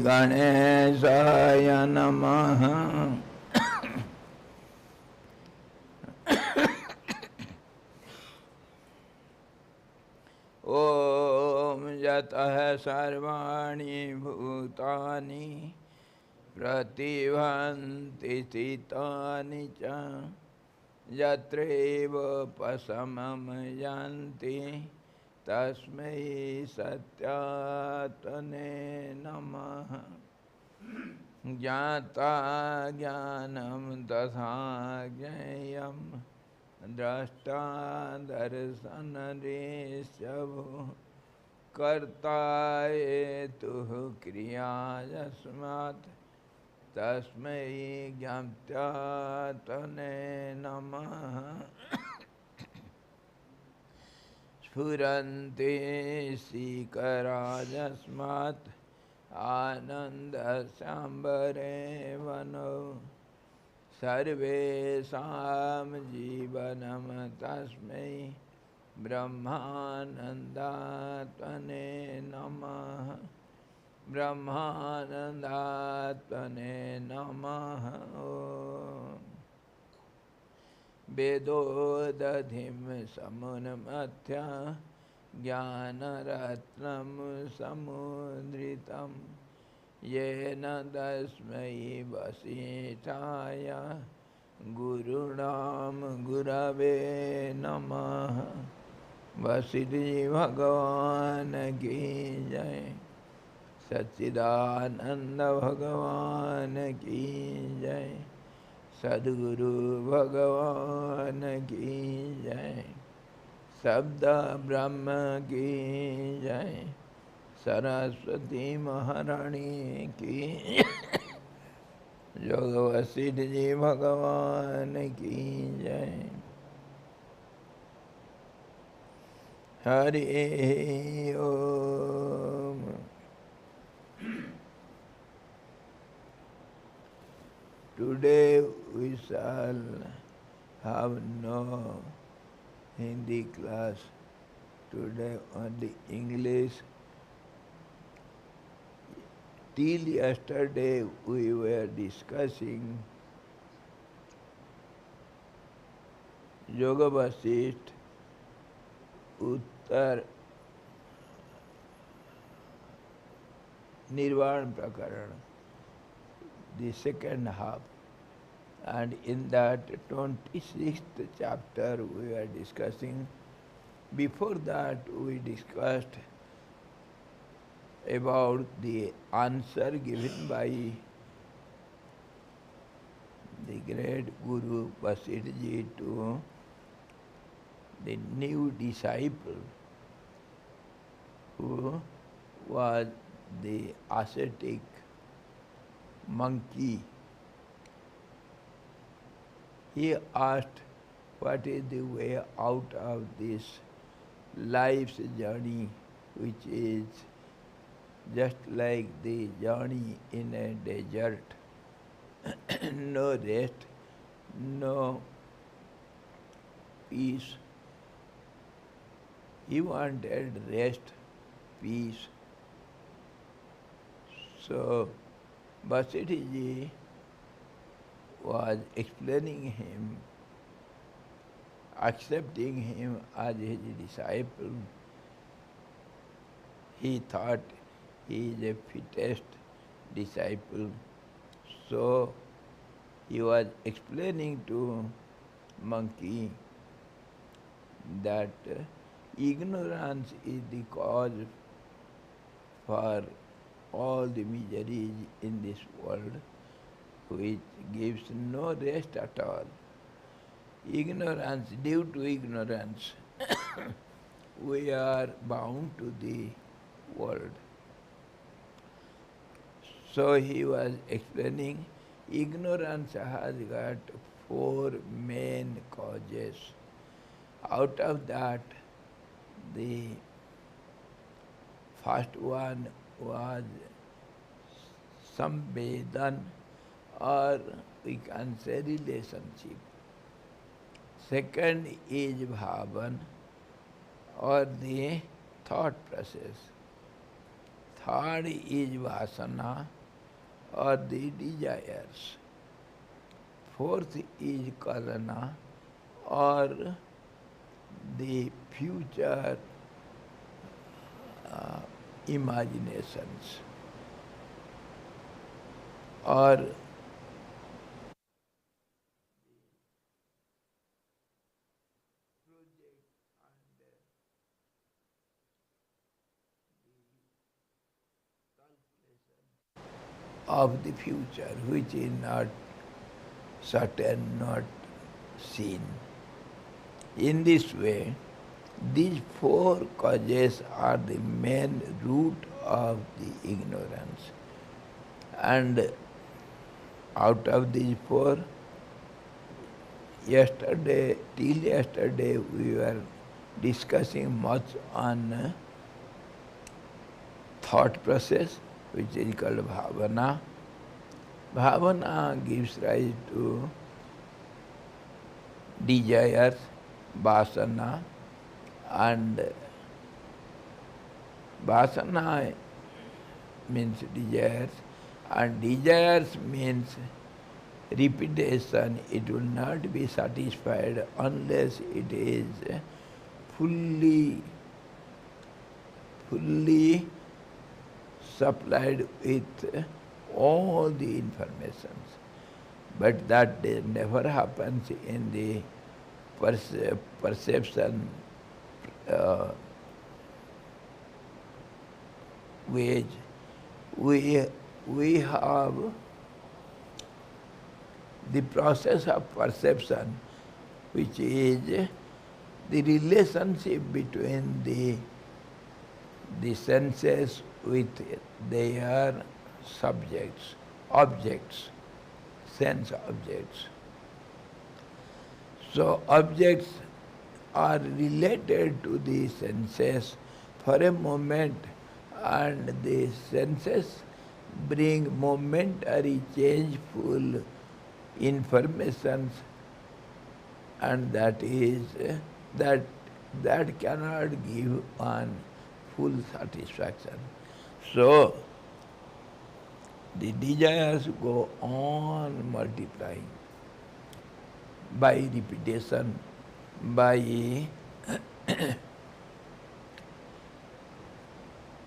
गणेशाय नमः। ॐ यतः सर्वाणि भूतानि प्रतिभान्ति स्थितानि च यत्रैव पशमं यान्ति तस्मै सत्यात्मने नमः। ज्ञाता ज्ञानं तथा ज्ञेयं द्रष्टा दर्शनरेशभुः कर्ता हेतुः क्रिया यस्मात् तस्मै ज्ञात्यात्मने नमः। स्फुरन्ति सीकरा यस्मात् आनन्दसाम्बरे वनो सर्वेषां जीवनं तस्मै ब्रह्मानन्दात्मने नमः। ब्रह्मानन्दात्मने नमः। वेदोदधिं समुन्मथ्य ज्ञानरत्नं समुद्रितं येन तस्मै वसिष्ठाय गुरुणां गुरवे नमः। वसिष्ठ भगवान की जय। सच्चिदानंद भगवान की जय। सद्गुरु भगवान की जय। शब्द ब्रह्म की जय। सरस्वती महारानी की योग वशिष्ठ जी भगवान की जय। हरि ओम। Today we shall have no Hindi class. Today only English. Till yesterday we were discussing Yoga Vasistha Uttar Nirvana Prakarana, the second half. And in that 26th chapter we were discussing. Before that we discussed about the answer given by the great Guru Vasistha Ji to the new disciple who was the ascetic monkey. He asked, what is the way out of this life's journey, which is just like the journey in a desert? No rest, no peace. He wanted rest, peace. So Vasistha Ji was explaining him, accepting him as his disciple. He thought he is the fittest disciple. So he was explaining to monkey that ignorance is the cause for all the miseries in this world, which gives no rest at all. Ignorance, due to ignorance, we are bound to the world. So he was explaining, ignorance has got 4 main causes. Out of that, the first one was samvedan, or we can say relationship. Second is bhavan, or the thought process. Third is vasana or the desires. Fourth is kalana or the future imaginations or of the future which is not certain, not seen. In this way, these four causes are the main root of the ignorance. And out of these four, till yesterday, we were discussing much on thought process, which is called bhavana. Bhavana gives rise to desires, vasana, and vasana means desires, and desires means repetition. It will not be satisfied unless it is fully supplied with all the informations. But that never happens in the perception wage. We have the process of perception, which is the relationship between the senses with their subjects, objects, sense objects. So objects are related to the senses for a moment, and the senses bring momentary changeful informations, and that cannot give one full satisfaction. So the desires go on multiplying by repetition, by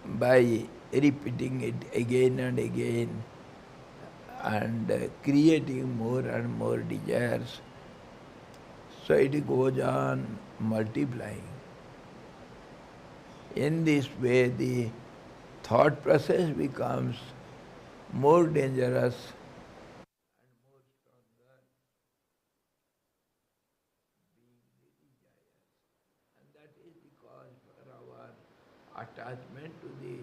by repeating it again and again, and creating more and more desires. So it goes on multiplying. In this way, the thought process becomes more dangerous and more stronger, being the desires. And that is the cause for our attachment to the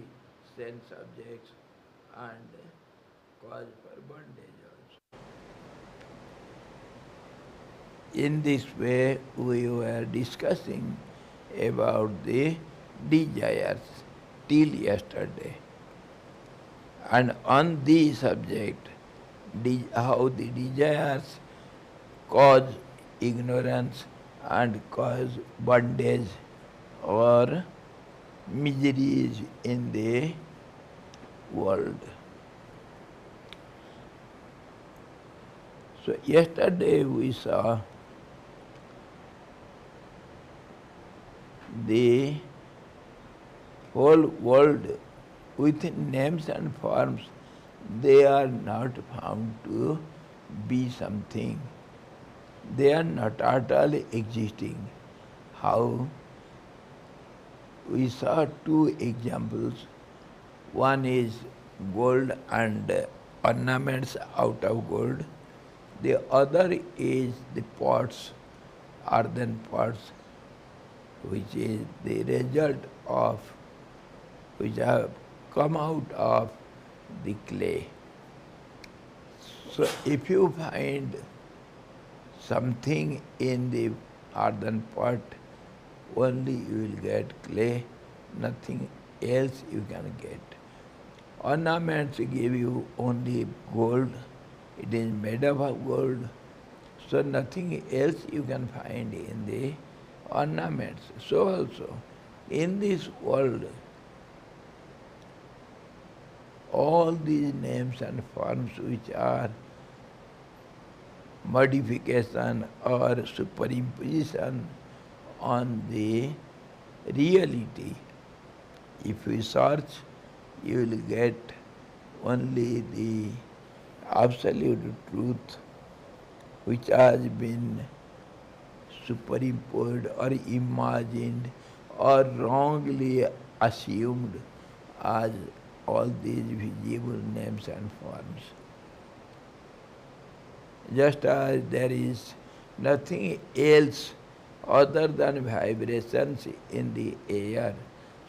sense objects and cause for bondage also. In this way, we were discussing about the desires till yesterday. And on the subject, how the desires cause ignorance and cause bondage or miseries in the world. So yesterday we saw the whole world with names and forms, they are not found to be something. They are not at all existing. How? We saw two examples. One is gold and ornaments out of gold. The other is the pots, earthen pots, which is the result of, which have come out of the clay. So if you find something in the earthen pot, only you will get clay, nothing else you can get. Ornaments give you only gold, it is made up of gold, so nothing else you can find in the ornaments. So also, in this world, all these names and forms which are modification or superimposition on the reality. If you search, you will get only the absolute truth which has been superimposed or imagined or wrongly assumed as all these visible names and forms. Just as there is nothing else other than vibrations in the air,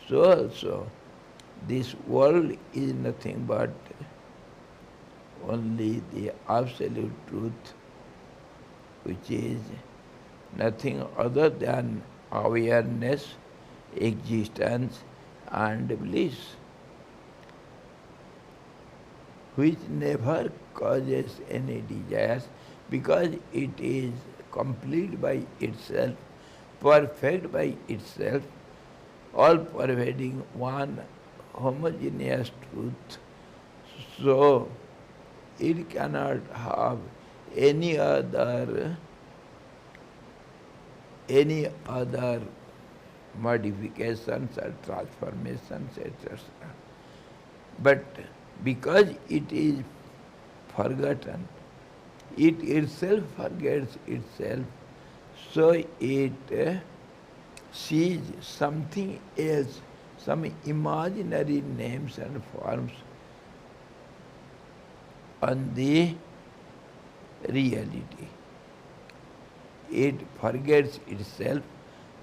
so also this world is nothing but only the absolute truth, which is nothing other than awareness, existence and bliss, which never causes any desires because it is complete by itself, perfect by itself, all pervading one homogeneous truth. So it cannot have any other modifications or transformations, etc. But because it is forgotten, it itself forgets itself, so it sees something else, some imaginary names and forms on the reality. It forgets itself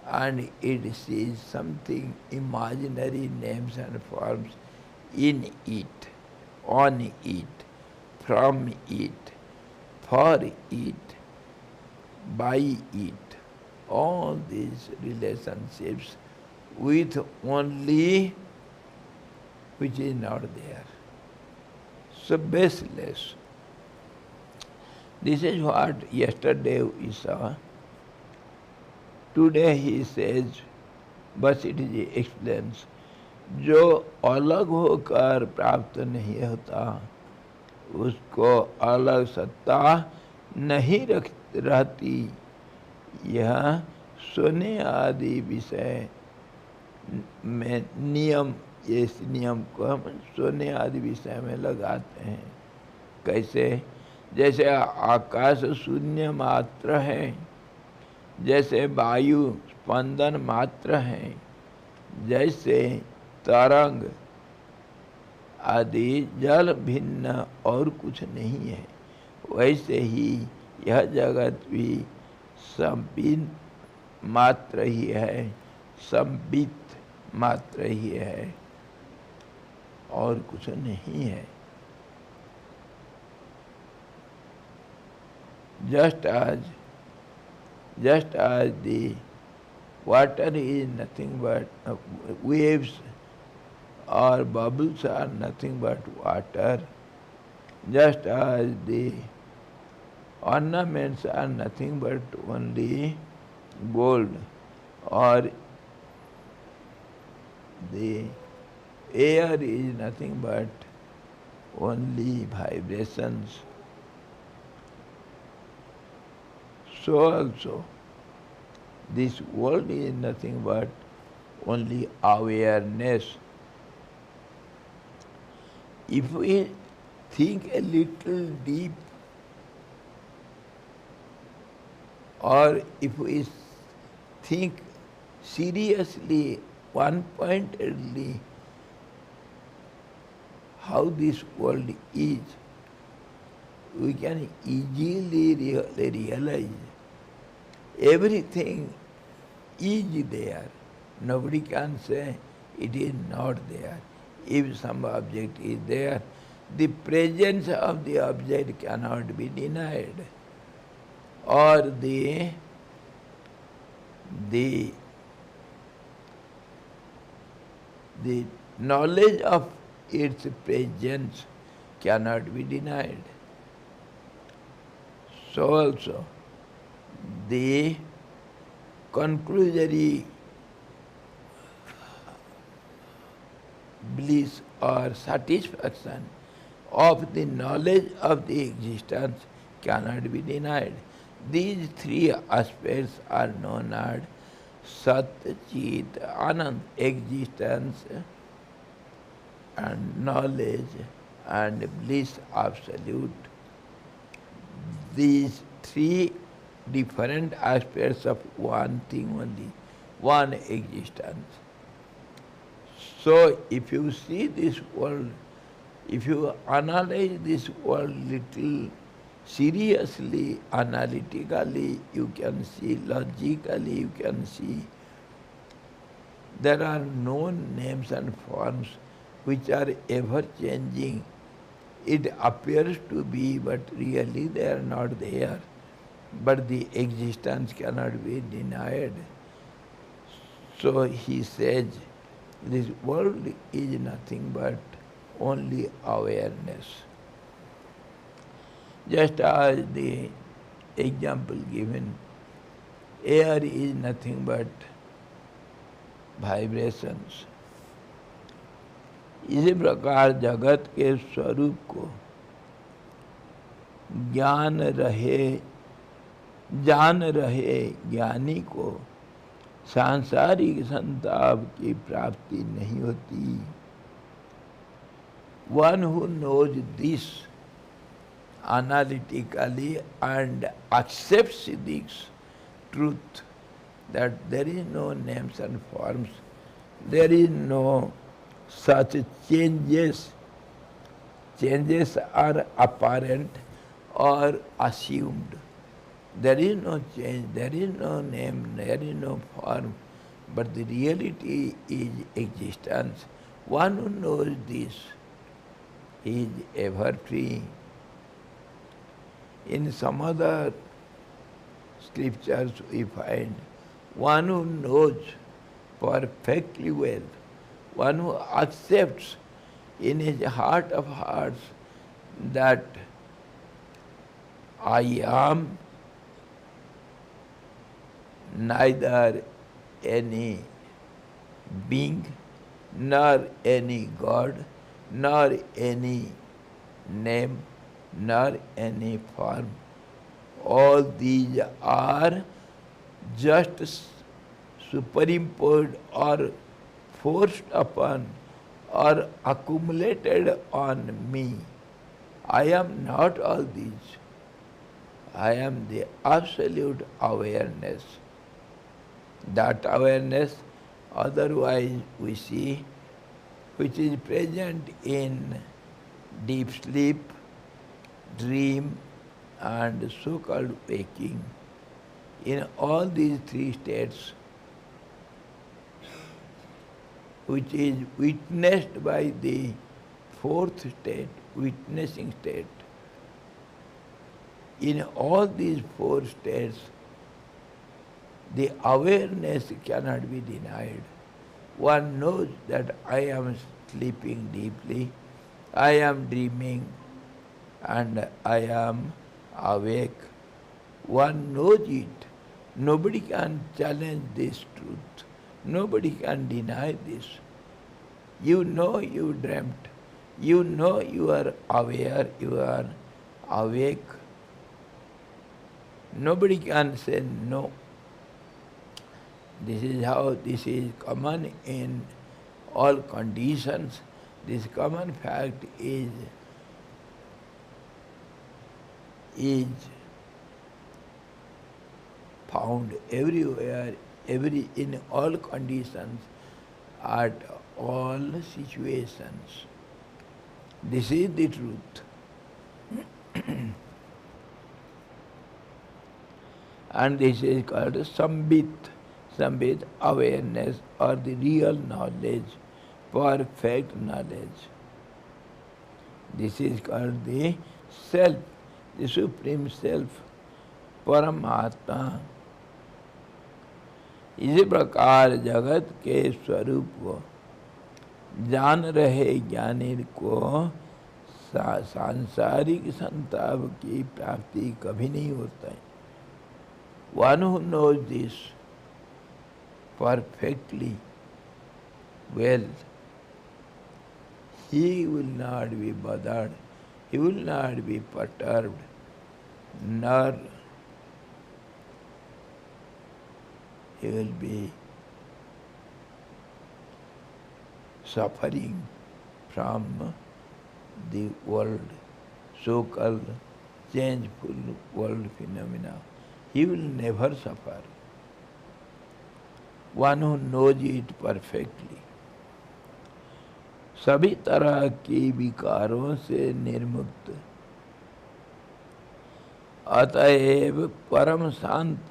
and it sees something imaginary names and forms in it, on it, from it, for it, by it. All these relationships with only which is not there. So baseless. This is what yesterday we saw. Today he says, Vasistha ji explains, जो अलग होकर प्राप्त नहीं होता उसको अलग सत्ता नहीं रहती। यह सोने आदि विषय में नियम, इस नियम को हम सोने आदि विषय में लगाते हैं। कैसे? जैसे आकाश शून्य मात्र है, जैसे वायु स्पंदन मात्र है, जैसे तरंग आदि जल भिन्न और कुछ नहीं है, वैसे ही यह जगत भी संबित मात्र ही है, संबित मात्र ही है और कुछ नहीं है। Just as the water is nothing but waves or bubbles are nothing but water, just as the ornaments are nothing but only gold, or the air is nothing but only vibrations, so also this world is nothing but only awareness. If we think a little deep, or if we think seriously, one-pointedly, how this world is, we can easily realize everything is there. Nobody can say it is not there. If some object is there, the presence of the object cannot be denied, or the knowledge of its presence cannot be denied. So also the conclusory bliss or satisfaction of the knowledge of the existence cannot be denied. These three aspects are known as Sat, Chit, Anand, existence and knowledge and bliss absolute. These three different aspects of one thing only, one existence. So if you see this world, if you analyze this world little seriously, analytically, you can see, logically, you can see there are no names and forms which are ever changing. It appears to be, but really they are not there. But the existence cannot be denied. So he says, this world is nothing but only awareness. Just as the example given, air is nothing but vibrations. इसी प्रकार जगत के स्वरूप को जान रहे ज्ञानी को सांसारिक संताप की प्राप्ति नहीं होती. One who knows this analytically and accepts this truth that there is no names and forms, there is no such changes. Changes are apparent or assumed. There is no change, there is no name, there is no form, but the reality is existence. One who knows this is ever free. In some other scriptures we find one who knows perfectly well, one who accepts in his heart of hearts that I am neither any being, nor any God, nor any name, nor any form. All these are just superimposed or forced upon or accumulated on me. I am not all these. I am the absolute awareness. That awareness, otherwise we see, which is present in deep sleep, dream, and so-called waking. In all these three states, which is witnessed by the fourth state, witnessing state. In all these four states, the awareness cannot be denied. One knows that I am sleeping deeply, I am dreaming, and I am awake. One knows it. Nobody can challenge this truth. Nobody can deny this. You know you dreamt. You know you are aware, you are awake. Nobody can say no. This is how this is common in all conditions. This common fact is found everywhere, in all conditions, at all situations. This is the truth. And this is called Sambit. Sambit, awareness or the real knowledge, perfect knowledge. This is called the self, the supreme self, Paramatma. इसी प्रकार जगत के स्वरूप को जान रहे ज्ञानी को सांसारिक संताप की प्राप्ति कभी नहीं होता है. One who knows this perfectly well, he will not be bothered, he will not be perturbed, nor he will be suffering from the world, so-called changeful world phenomena. He will never suffer. One who knows it perfectly. सभी तरह के विकारों से निर्मुक्त, अतएव परम शांत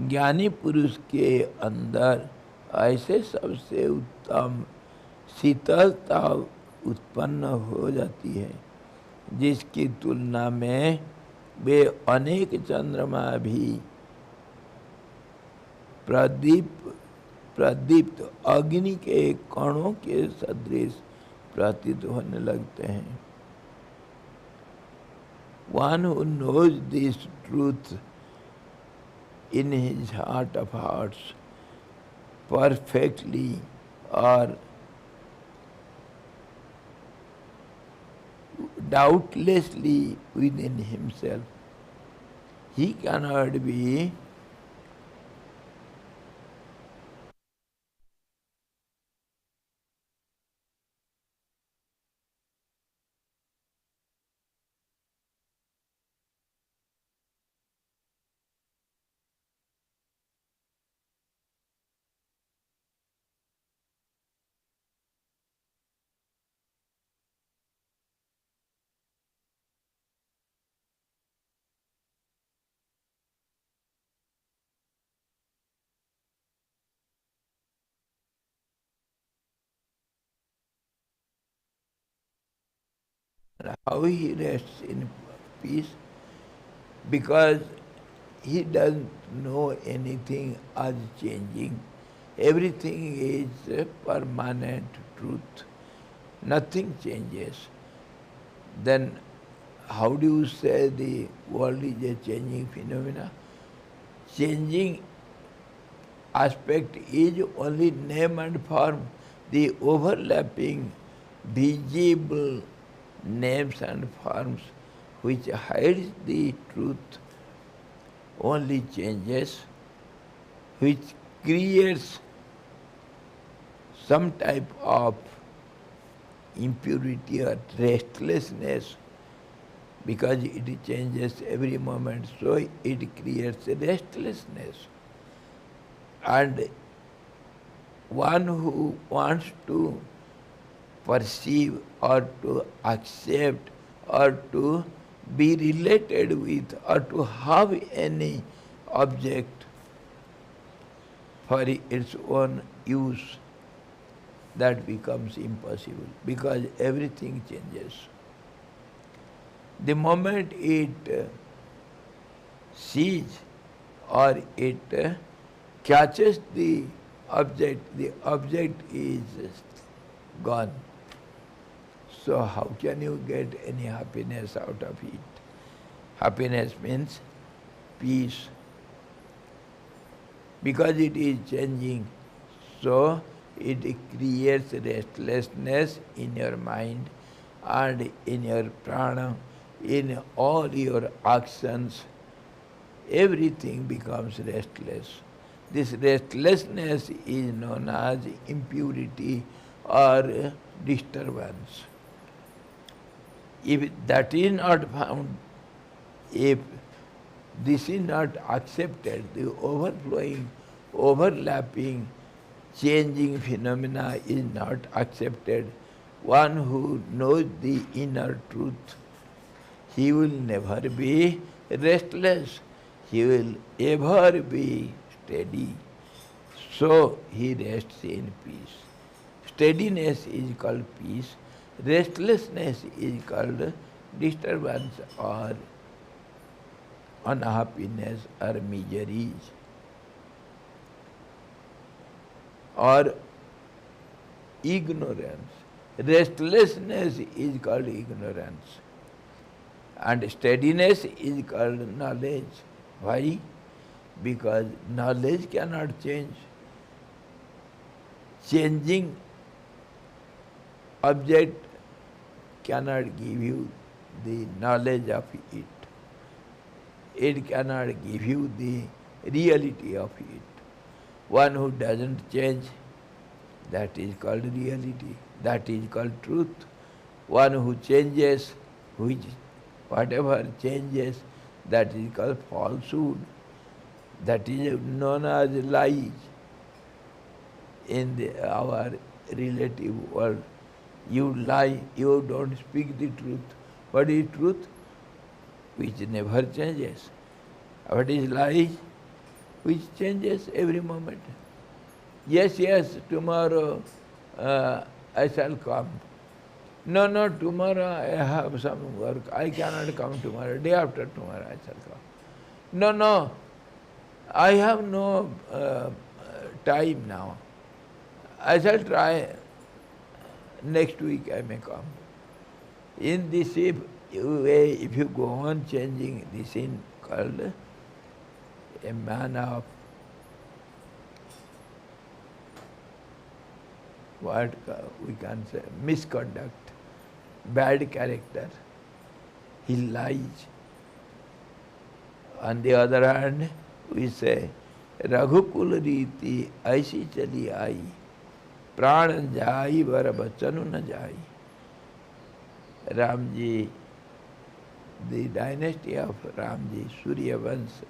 ज्ञानी पुरुष के अंदर ऐसे सबसे उत्तम शीतलता उत्पन्न हो जाती है जिसकी तुलना में वे अनेक चंद्रमा भी प्रदीप्त अग्नि के कणों के सदृश प्रतीत होने लगते हैं. One who knows this truth in his heart of hearts perfectly or doubtlessly within himself, he cannot be how he rests in peace, because he doesn't know anything as changing. Everything is a permanent truth. Nothing changes. Then how do you say the world is a changing phenomena? Changing aspect is only name and form, the overlapping visible names and forms which hides the truth only changes, which creates some type of impurity or restlessness, because it changes every moment, so it creates a restlessness. And one who wants to perceive or to accept or to be related with or to have any object for its own use, that becomes impossible, because everything changes. The moment it sees or it catches the object is gone. So how can you get any happiness out of it? Happiness means peace. Because it is changing, so it creates restlessness in your mind and in your prana, in all your actions. Everything becomes restless. This restlessness is known as impurity or disturbance. If that is not found, if this is not accepted, the overflowing, overlapping, changing phenomena is not accepted, one who knows the inner truth, he will never be restless, he will ever be steady. So he rests in peace. Steadiness is called peace, restlessness is called disturbance or unhappiness or miseries or ignorance. Restlessness is called ignorance and steadiness is called knowledge. Why? Because knowledge cannot change. Changing object cannot give you the knowledge of it. It cannot give you the reality of it. One who doesn't change, that is called reality. That is called truth. One who changes, which whatever changes, that is called falsehood. That is known as lies in our relative world. You lie, you don't speak the truth. What is truth? Which never changes. What is lies? Which changes every moment. Yes, tomorrow I shall come. No, tomorrow I have some work. I cannot come tomorrow. Day after tomorrow I shall come. No, I have no time now. I shall try. Next week I may come. In this way, if you go on changing, this is called a man of what we can say, misconduct, bad character. He lies. On the other hand, we say, Raghukul riti aisi chali ai, pran jai bar bachanu na jai. Ramji, the dynasty of Ramji, Surya Vans,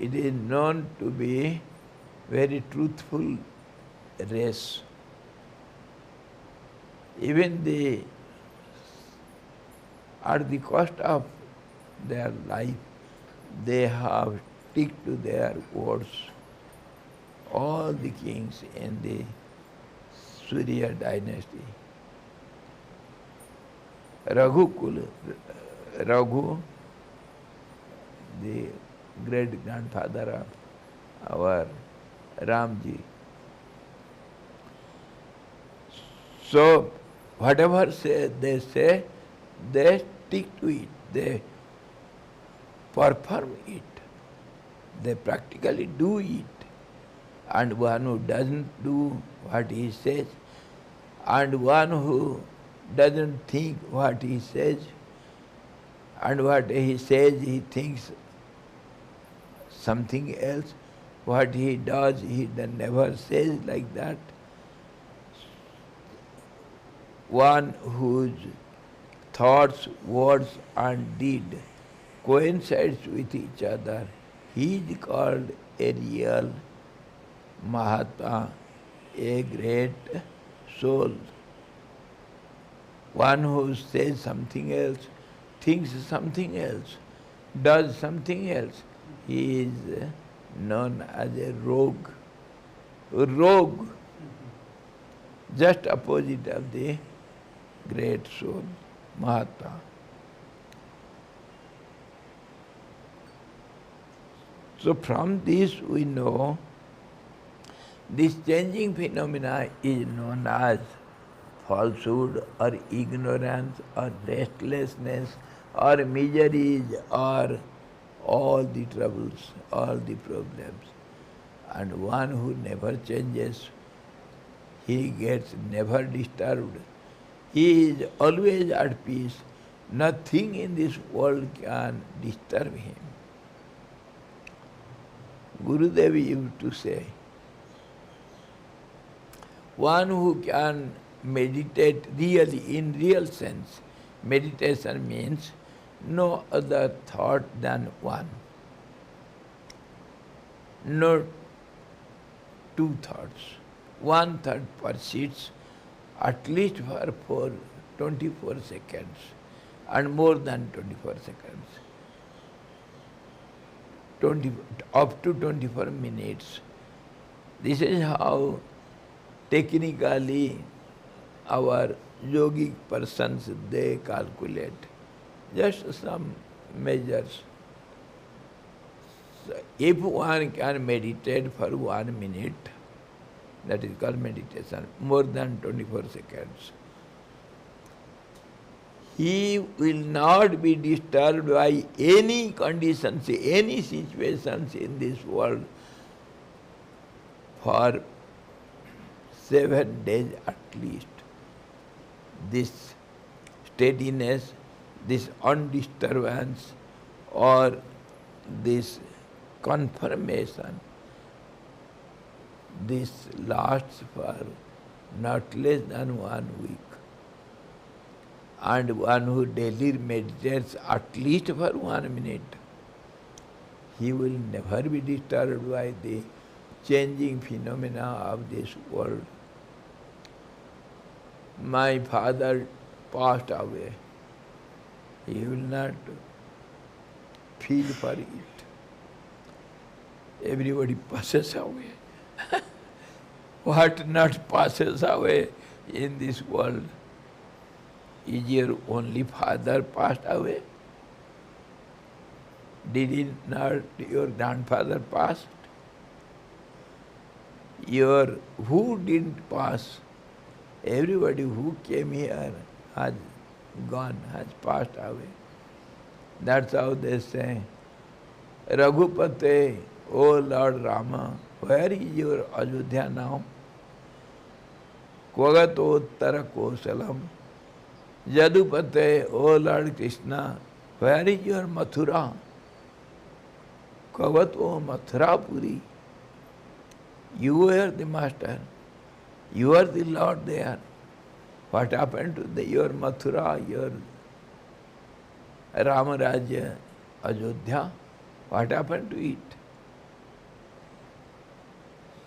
it is known to be very truthful race. Even at the cost of their life, they have stick to their words. All the kings in the Surya dynasty. Raghu, the great-grandfather of our Ramji. So, whatever they say, they stick to it, they perform it, they practically do it. And one who doesn't do what he says, and one who doesn't think what he says, and what he says he thinks something else, what he does he never says like that. One whose thoughts, words and deed coincides with each other, he is called a real Mahatma, a great soul. One who says something else, thinks something else, does something else, he is known as a rogue. Rogue, just opposite of the great soul, Mahatma. So from this we know this changing phenomena is known as falsehood or ignorance or restlessness or miseries or all the troubles, all the problems. And one who never changes, he gets never disturbed. He is always at peace. Nothing in this world can disturb him. Gurudev used to say, one who can meditate really, in real sense, meditation means no other thought than one. No two thoughts. One thought persists at least for 24 seconds and more than 24 seconds. Up to 24 minutes. This is how technically our yogic persons, they calculate. Just some measures. So if one can meditate for 1 minute, that is called meditation, more than 24 seconds, he will not be disturbed by any conditions, any situations in this world for 7 days at least. this steadiness, this undisturbance, or this confirmation, this lasts for not less than 1 week. And one who daily meditates at least for 1 minute, he will never be disturbed by the changing phenomena of this world. My father passed away. He will not feel for it. Everybody passes away. What not passes away in this world? Is your only father passed away? Did not your grandfather pass? Who didn't pass? Everybody who came here has gone, has passed away. That's how they say, Raghupate, O Lord Rama, where is your Ayodhya now? Kvagato Kosalam. Jadupate, O Lord Krishna, where is your Mathura? Kvagato Mathurapuri. You were the master. You are the Lord there. What happened to your Mathura, your Ramarajya, Ayodhya? What happened to it?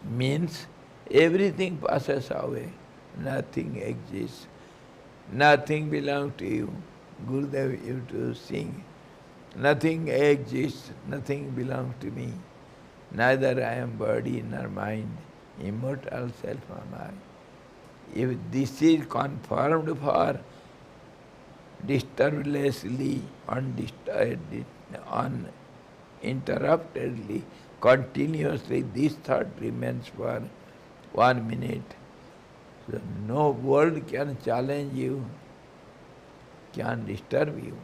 Means everything passes away. Nothing exists. Nothing belongs to you. Gurudev used to sing. Nothing exists, nothing belongs to me. Neither I am body nor mind. Immortal self am I. If this is confirmed for disturbedly, uninterruptedly, continuously, this thought remains for 1 minute. So no world can challenge you, can disturb you.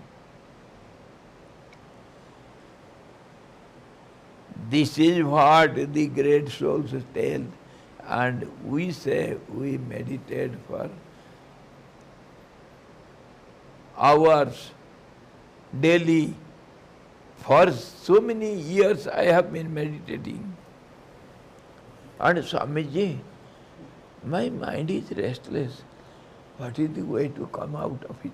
This is what the great souls tell, and we say we meditate for hours daily. For so many years I have been meditating. And Swamiji, my mind is restless. What is the way to come out of it?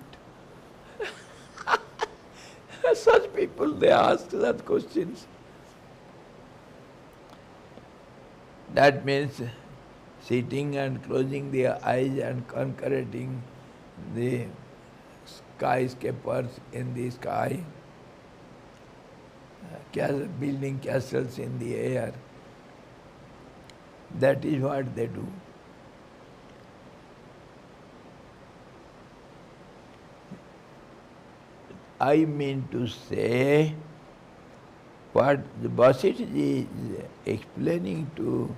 Such people, they ask such questions. That means sitting and closing the eyes and concentrating the skyscrapers in the sky, building castles in the air. That is what they do. I mean to say, what the Vasistha is explaining to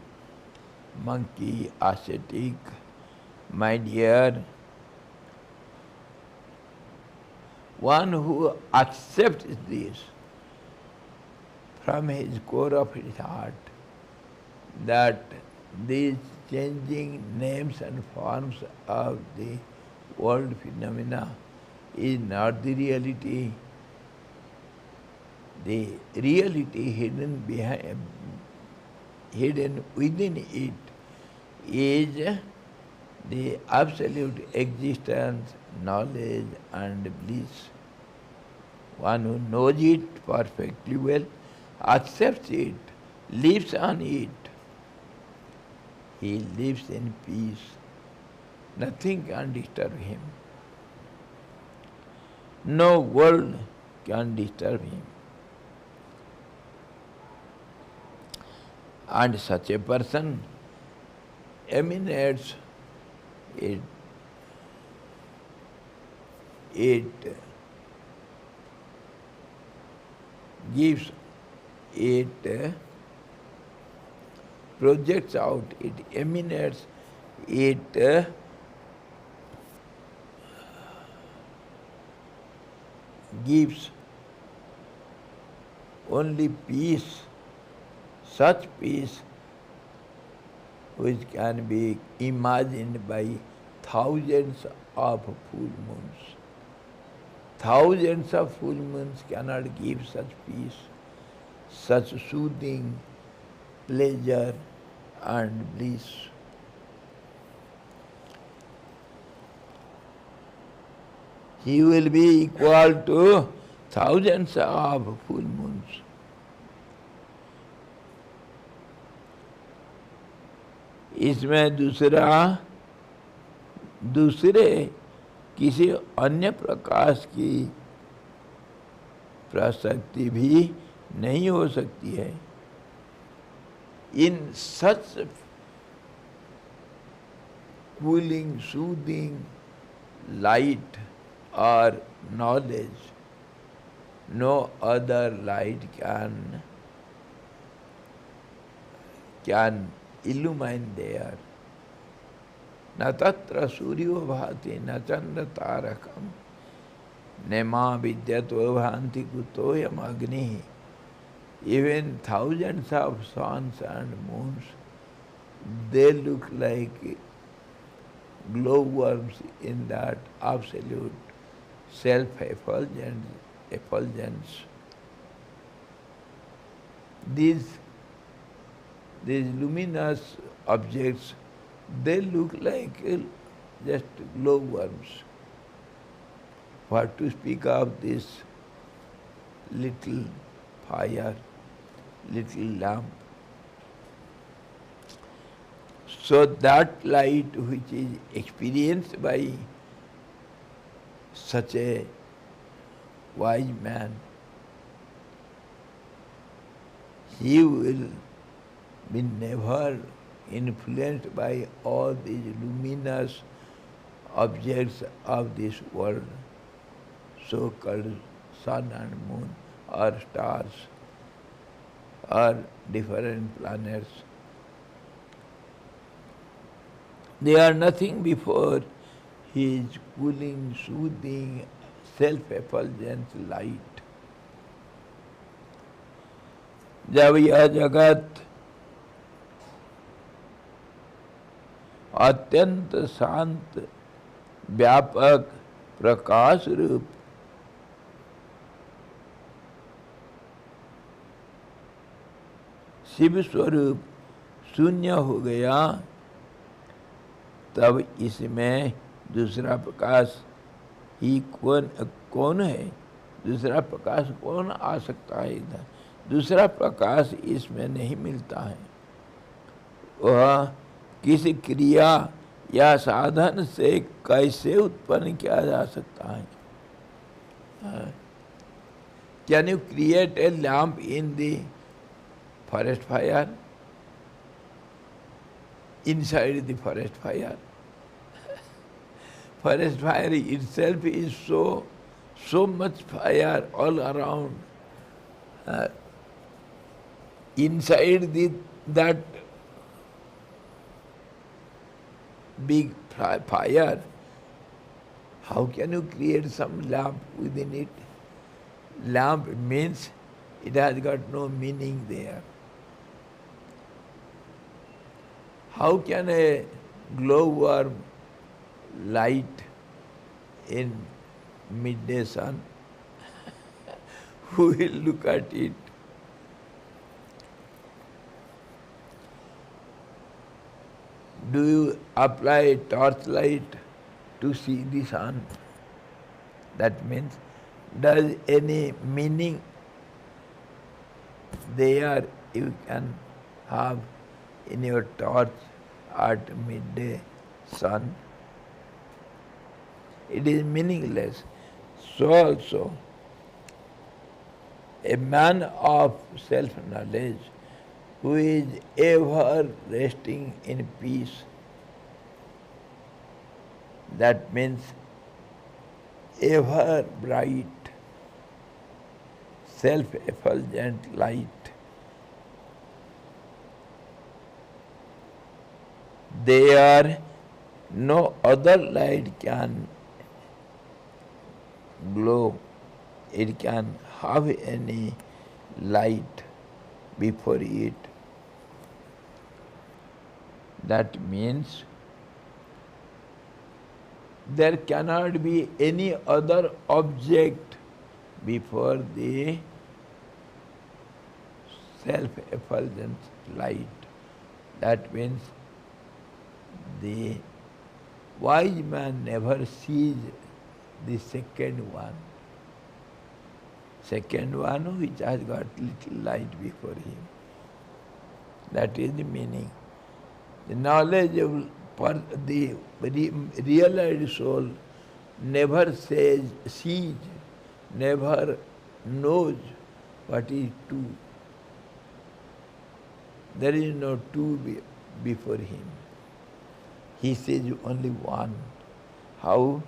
monkey ascetic, my dear, one who accepts this from his core of his heart, that these changing names and forms of the world phenomena is not the reality. The reality hidden within it is the absolute existence, knowledge and bliss. One who knows it perfectly well, accepts it, lives on it, he lives in peace. Nothing can disturb him. No world can disturb him. And such a person emanates it gives, it projects out, it emanates, it gives only peace, such peace which can be imagined by thousands of full moons. Thousands of full moons cannot give such peace, such soothing pleasure and bliss. He will be equal to thousands of full moons. इसमें दूसरे किसी अन्य प्रकाश की प्रसक्ति भी नहीं हो सकती है. In such cooling, soothing light or knowledge, no other light can illumine there. न तत्र सूर्यो भाति न चंद्र तारकम न मा विद्यतो भांति कुतोयम अग्नि. Even thousands of suns and moons, they look like glowworms in that absolute self-effulgence. These luminous objects, they look like just glowworms. What to speak of this little fire, little lamp? So that light which is experienced by such a wise man, he will be never influenced by all these luminous objects of this world, so-called sun and moon, or stars, or different planets. They are nothing before his cooling, soothing, self-effulgent light. जब यह जगत अत्यंत शांत व्यापक प्रकाश रूप शिव स्वरूप शून्य हो गया, तब इसमें दूसरा प्रकाश ही कौन है? दूसरा प्रकाश कौन आ सकता है इधर? दूसरा प्रकाश इसमें नहीं मिलता है. वह किसी क्रिया या साधन से कैसे उत्पन्न किया जा सकता है? Can you create a lamp in the forest fire? Inside the forest fire. Forest fire itself is so much fire all around. Inside that big fire, how can you create some lamp within it? Lamp means it has got no meaning there. How can a glowworm light in midday sun? Who will look at it? Do you apply torchlight to see the sun? That means, does any meaning there you can have in your torch at midday sun? It is meaningless. So also, a man of self-knowledge who is ever resting in peace, that means ever bright, self-effulgent light. There no other light can glow, it can have any light before it. That means there cannot be any other object before the self-effulgent light. That means the wise man never sees the second one. Second one which has got little light before him. That is the meaning. The knowledge of the realized soul never sees, never knows what is two. There is no two before him. He sees only one. How?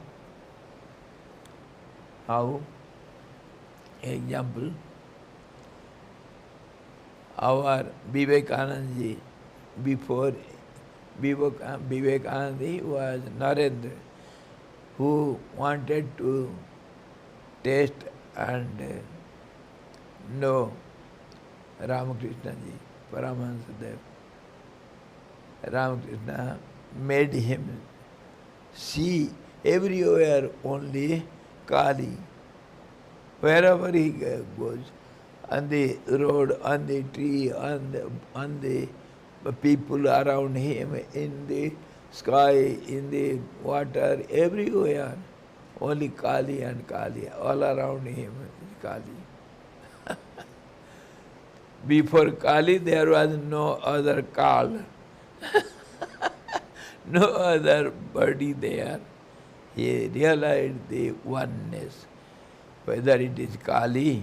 Example, our Vivekananda before Vivekananda was Narendra, who wanted to taste and know Ramakrishna ji, Paramahansa Dev. Ramakrishna made him see everywhere only Kali. Wherever he goes, on the road, on the tree, on the people around him, in the sky, in the water, everywhere, only Kali and Kali, all around him is Kali. Before Kali there was no other Kal, no other body there. He realized the oneness. Whether it is Kali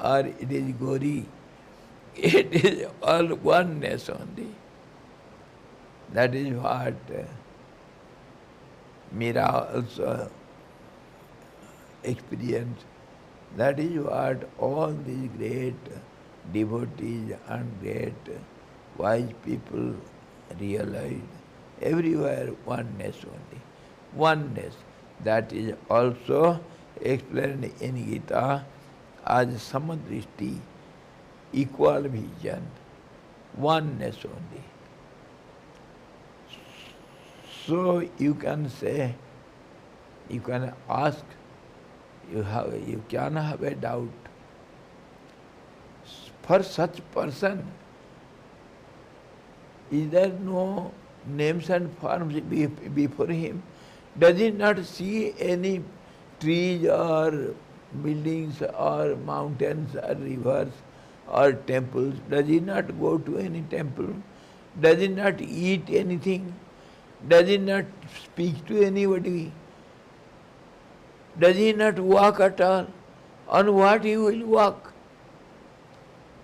or it is Gauri, it is all oneness only. That is what Meera also experienced. That is what all these great devotees and great wise people realized. Everywhere oneness only. Oneness. That is also explained in Gita as samadrishti, equal vision, oneness only. So you can say, you can ask, you can have a doubt. For such person, is there no names and forms before him? Does he not see any trees or buildings or mountains or rivers or temples? Does he not go to any temple? Does he not eat anything? Does he not speak to anybody? Does he not walk at all? On what he will walk?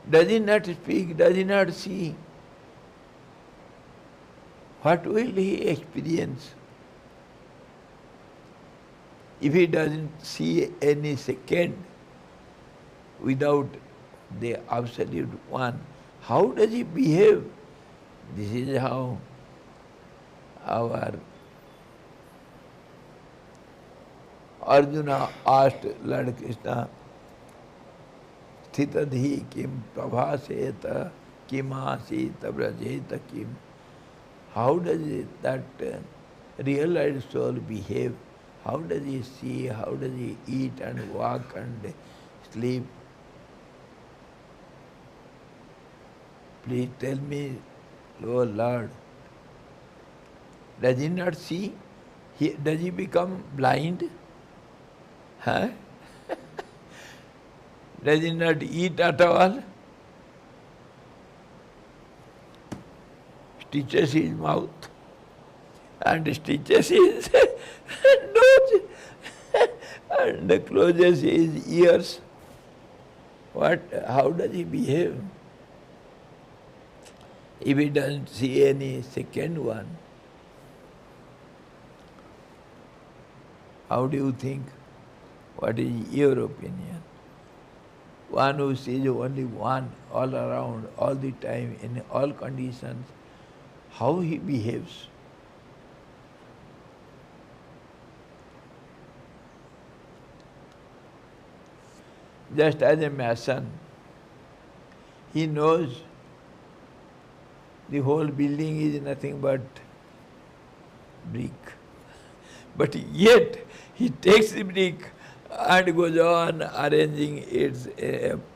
Does he not speak? Does he not see? What will he experience? If he doesn't see any second without the absolute one, how does he behave? This is how our Arjuna asked Lord Krishna, Sthitadhi kim prabhaseta kim asita vrajeta kim. How does that realized soul behave? How does he see? How does he eat and walk and sleep? Please tell me, O Lord. Does he not see? Does he become blind? Huh? Does he not eat at all? Stitches his mouth and stitches his nose and closes his ears. How does he behave? If he doesn't see any second one, how do you think? What is your opinion? One who sees only one all around, all the time, in all conditions, how he behaves? Just as a mason, he knows the whole building is nothing but brick. But yet he takes the brick and goes on arranging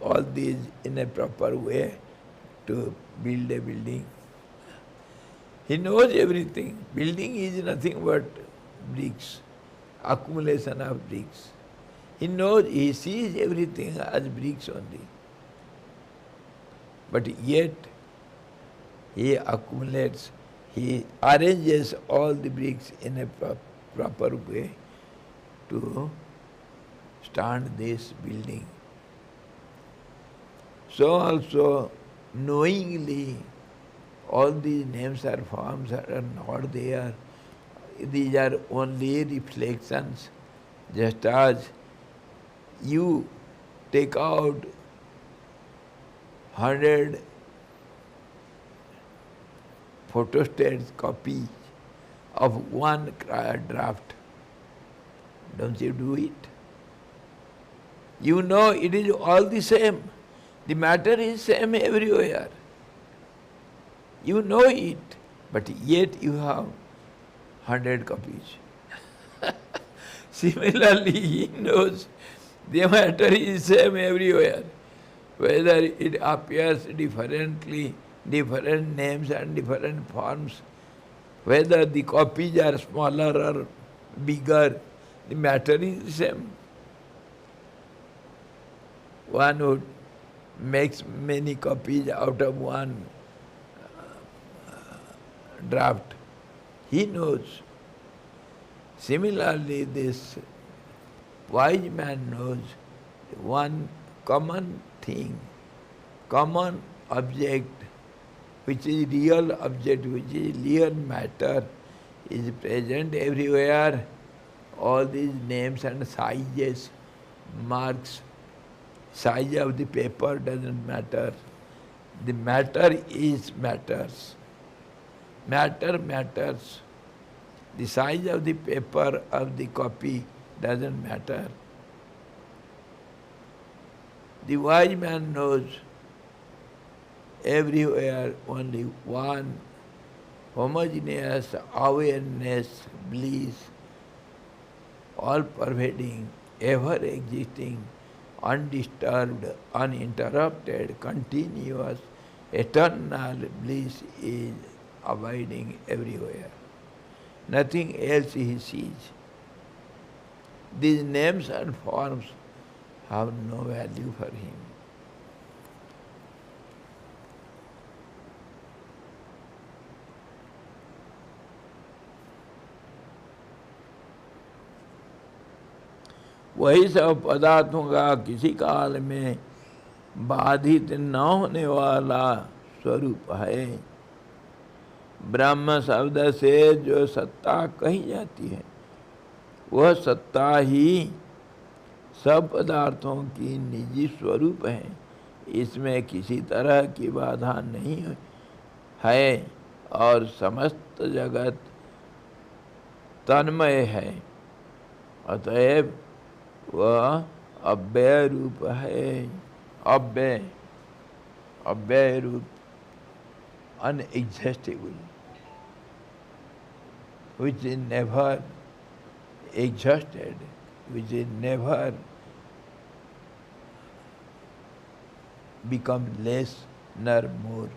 all these in a proper way to build a building. He knows everything. Building is nothing but bricks, accumulation of bricks. He knows, he sees everything as bricks only. But yet, he accumulates, he arranges all the bricks in a proper way to stand this building. So also, knowingly, all these names or forms are not there. These are only reflections. Just as you take out 100 photostat copies of one draft, don't you do it? You know it is all the same. The matter is same everywhere. You know it, but yet you have 100 copies. Similarly, he knows the matter is same everywhere. Whether it appears differently, different names and different forms, whether the copies are smaller or bigger, the matter is the same. One who makes many copies out of one draft, he knows. Similarly, this wise man knows one common thing, common object, which is real object, which is real matter, is present everywhere. All these names and sizes, marks, size of the paper doesn't matter. The matter is matters. Matter matters. The size of the paper of the copy doesn't matter. The wise man knows everywhere only one homogeneous awareness, bliss, all pervading, ever existing, undisturbed, uninterrupted, continuous, eternal bliss is abiding everywhere. Nothing else he sees. These names and forms have no value for him. वही सब पदार्थों का किसी काल में बाधित न होने वाला स्वरूप है। ब्रह्म शब्द से जो सत्ता कही जाती है, वह सत्ता ही सब पदार्थों की निजी स्वरूप है। इसमें किसी तरह की बाधा नहीं है और समस्त जगत तन्मय है। अतएव वह अव्यय रूप है। अव्यय, अव्यय रूप, unexhaustible, which is never exhausted, which is never become less nor more.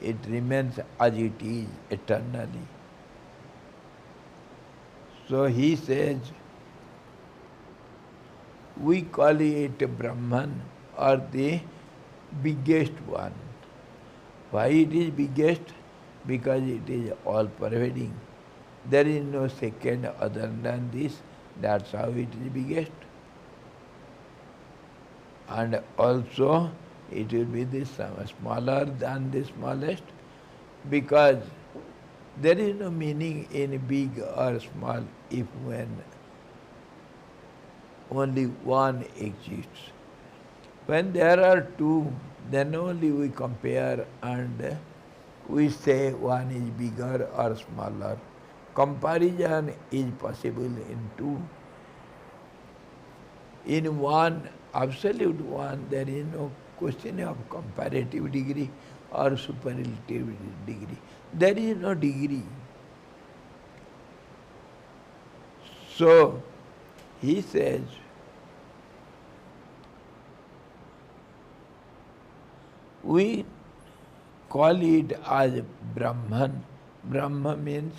It remains as it is eternally. So he says, we call it Brahman or the biggest one. Why it is biggest? Because it is all pervading. There is no second other than this. That's how it is biggest. And also it will be this smaller than the smallest, because there is no meaning in big or small if when only one exists. When there are two, then only we compare and we say one is bigger or smaller. Comparison is possible in two. In one, absolute one, there is no question of comparative degree or superlative degree. There is no degree. So, he says, we call it as Brahman. Brahma means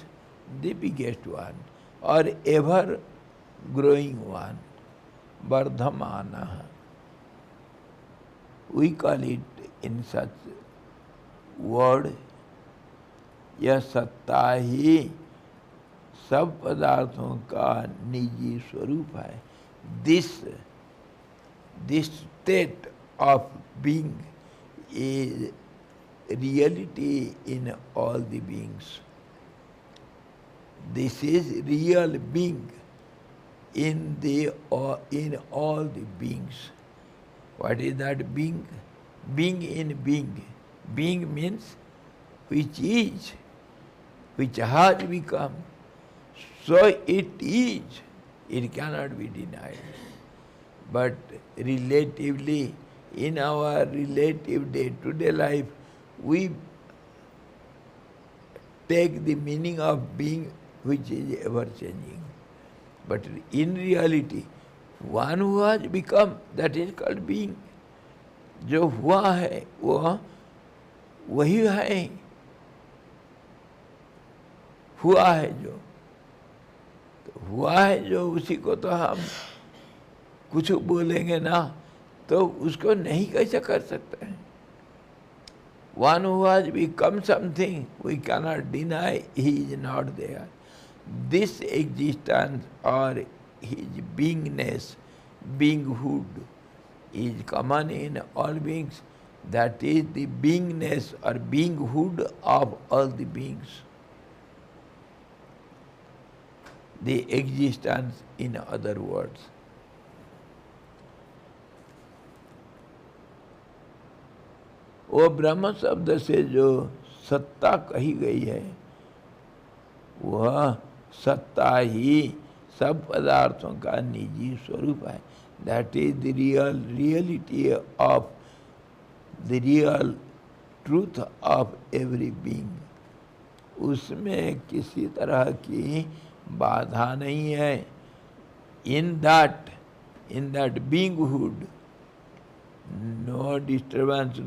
the biggest one or ever growing one. Vardhamana. We call it in such word, यह सत्ता ही सब पदार्थों का निजी स्वरूप है. This state of being is reality in all the beings. This is real being in all the beings. What is that being? Being in being. Being means which is, which has become. So it is. It cannot be denied. But relatively, in our relative day-to-day life, we take the meaning of being which is ever-changing. But in reality, one who has become, that is called being. जो हुआ है वो वही है. हुआ है जो, तो हुआ है जो, उसी को तो हम कुछ बोलेंगे ना तो उसको नहीं कैसे कर सकते हैं. One who has become something, we cannot deny he is not there. This existence or his beingness, beinghood, is common in all beings. That is the beingness or beinghood of all the beings. The existence, in other words. वो ब्रह्म शब्द से जो सत्ता कही गई है, वह सत्ता ही सब पदार्थों का निजी स्वरूप है. That is the reality of the real truth of every being. उसमें किसी तरह की बाधा नहीं है. In that beinghood, no disturbance,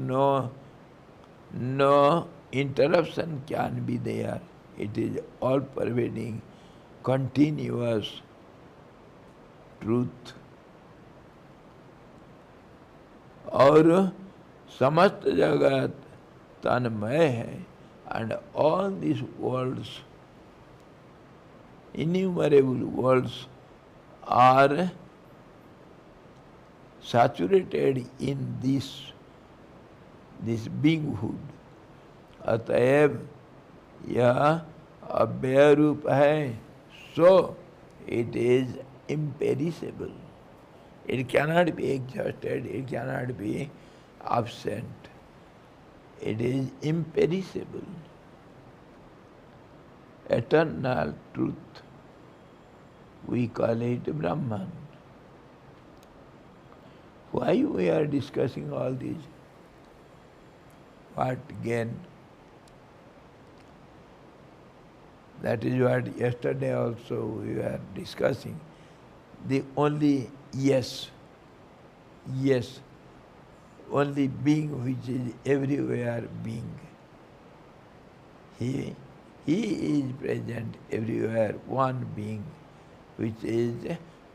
no interruption can be there. It is all pervading, continuous truth. और समस्त जगत तन्मय है. And all these worlds, innumerable worlds, are saturated in this beinghood. अतएव यह अव्यय रूप है. So it is imperishable. It cannot be exhausted, it cannot be absent. It is imperishable. Eternal truth. We call it Brahman. Why we are discussing all this? What gain? That is what yesterday also we were discussing. The only yes, only being which is everywhere being. He is present everywhere, one being which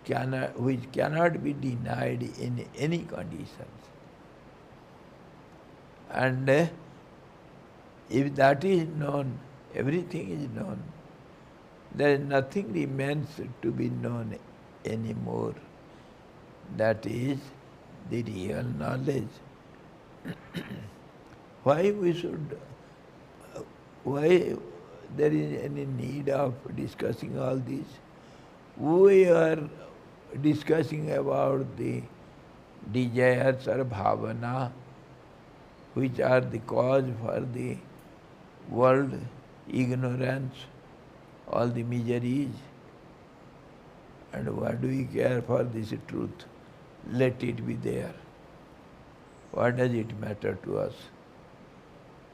cannot be denied in any conditions. And if that is known, everything is known. There is nothing remains to be known anymore. That is the real knowledge. Why there is any need of discussing all this? We are discussing about the desires or bhavana, which are the cause for the world, ignorance, all the miseries. And what do we care for this truth? Let it be there. What does it matter to us?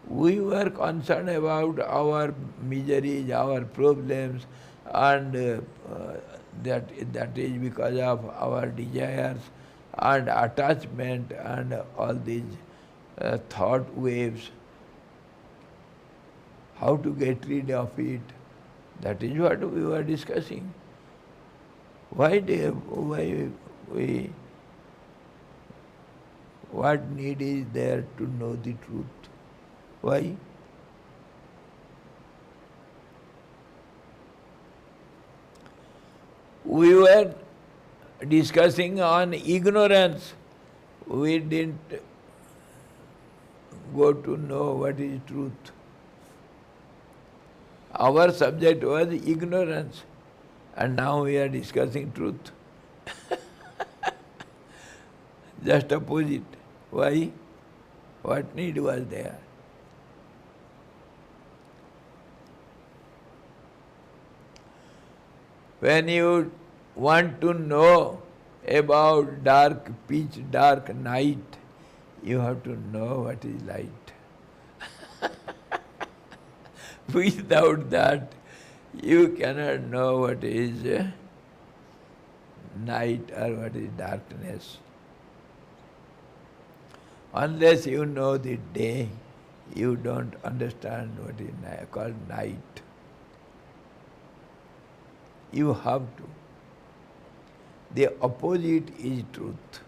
We were concerned about our miseries, our problems, and That is because of our desires and attachment and all these thought waves. How to get rid of it? That is what we were discussing. Why we what need is there to know the truth? Why? We were discussing on ignorance. We didn't go to know what is truth. Our subject was ignorance, and now we are discussing truth. Just opposite. Why? What need was there? When you want to know about pitch dark night, you have to know what is light. Without that, you cannot know what is night or what is darkness. Unless you know the day, you don't understand what is called night. You have to. The opposite is truth.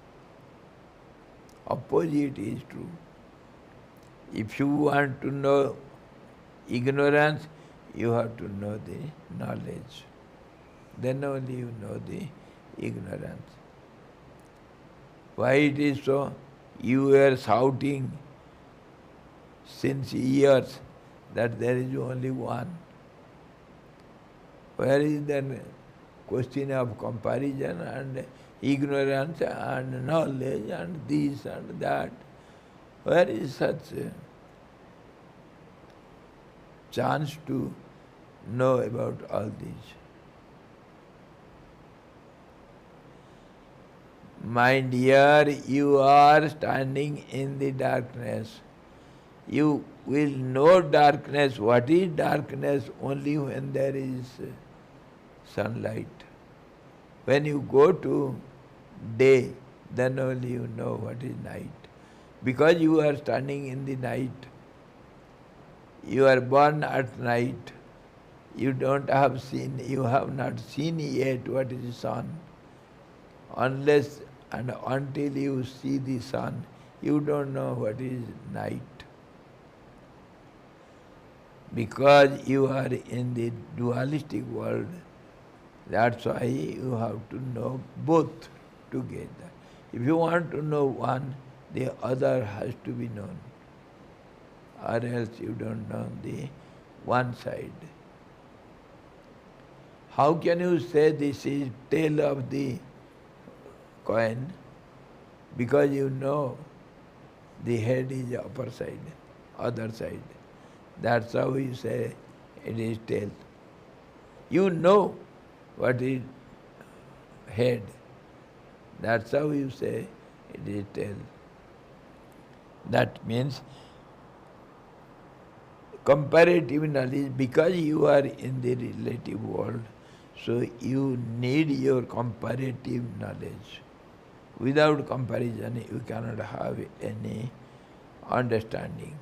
Opposite is true. If you want to know ignorance, you have to know the knowledge. Then only you know the ignorance. Why it is so? You were shouting since years that there is only one. Where is the question of comparison and ignorance and knowledge and this and that? Where is such a chance to know about all these? My dear, you are standing in the darkness. You will know darkness. What is darkness? Only when there is sunlight. When you go to day, then only you know what is night. Because you are standing in the night. You are born at night. You have not seen yet what is sun. Unless and until you see the sun, you don't know what is night. Because you are in the dualistic world, that's why you have to know both together. If you want to know one, the other has to be known. Or else you don't know the one side. How can you say this is tail of the coin? Because you know the head is upper side, other side. That's how you say it is tail. You know what is head. That's how you say it is tail. That means comparative knowledge, because you are in the relative world, so you need your comparative knowledge. Without comparison, you cannot have any understanding.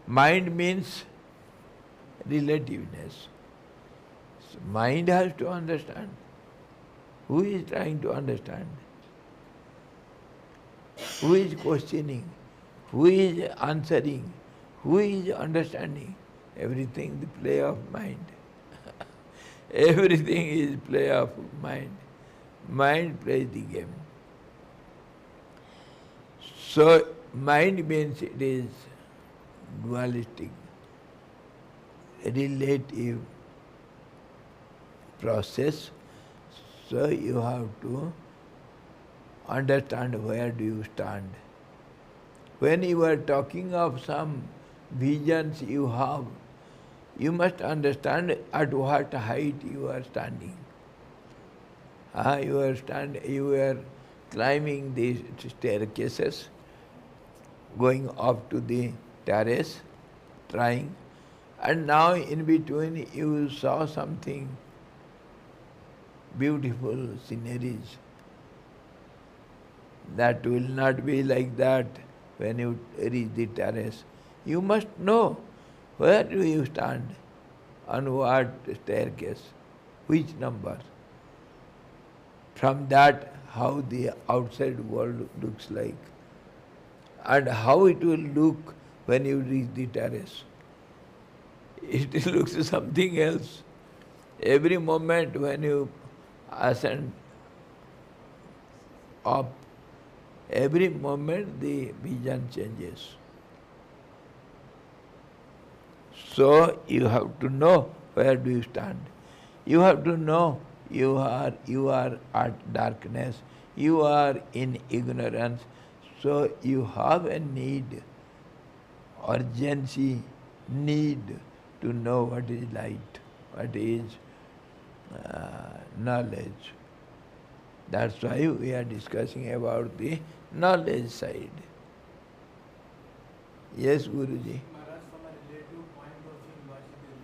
Mind means relativeness. So mind has to understand. Who is trying to understand? Who is questioning? Who is answering? Who is understanding? Everything the play of mind. Everything is play of mind. Mind plays the game. So mind means it is dualistic, relative process. So you have to understand where do you stand. When you are talking of some visions you have, you must understand at what height you are standing. You are climbing the staircases, going up to the terrace, trying, and now in between you saw something beautiful sceneries. That will not be like that when you reach the terrace. You must know where do you stand, on what staircase, which number. From that, how the outside world looks like, and how it will look when you reach the terrace. It looks something else. Every moment when you ascend up, every moment the vision changes. So you have to know where do you stand. You have to know you are at darkness, you are in ignorance, so you have a need, urgency, need to know what is light, what is knowledge. That's why we are discussing about the knowledge side. Yes, Guruji. Maharaj, from a relative point of view in Vasistha,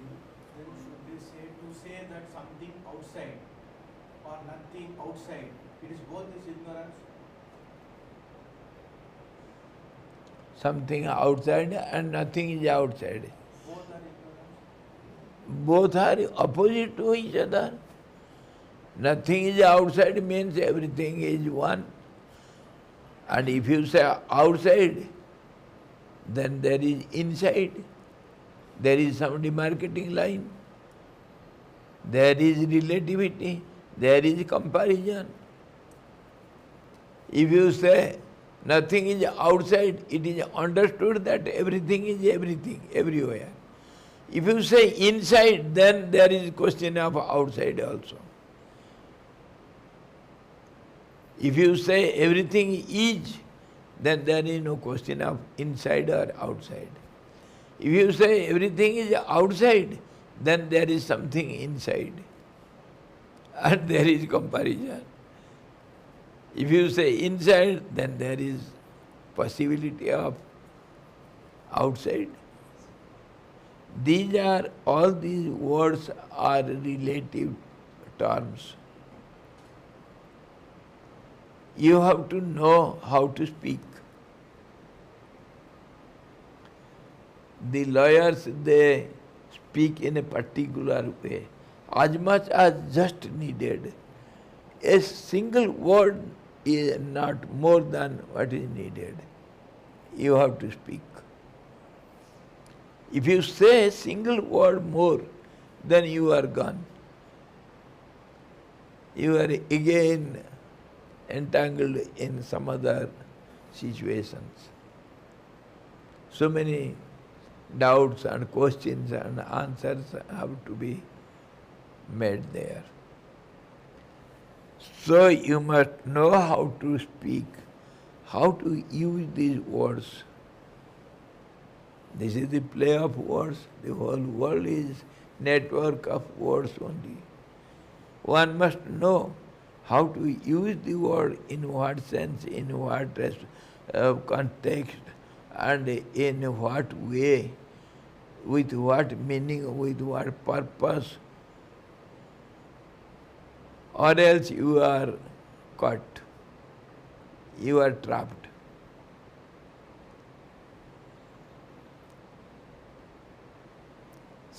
then should we say to say that something outside or nothing outside, it is both is ignorance? Something outside and nothing is outside. Both are ignorance? Both are opposite to each other. Nothing is outside means everything is one. And if you say outside, then there is inside. There is some demarcating line. There is relativity. There is comparison. If you say nothing is outside, it is understood that everything is everything, everywhere. If you say inside, then there is question of outside also. If you say everything is, then there is no question of inside or outside. If you say everything is outside, then there is something inside. And there is comparison. If you say inside, then there is possibility of outside. All these words are relative terms. You have to know how to speak. The lawyers, they speak in a particular way, as much as just needed. A single word is not more than what is needed. You have to speak. If you say a single word more, then you are gone. You are again entangled in some other situations. So many doubts and questions and answers have to be made there. So you must know how to speak, how to use these words. This is the play of words. The whole world is network of words only. One must know how to use the word, in what sense, in what context, and in what way, with what meaning, with what purpose, or else you are caught, you are trapped.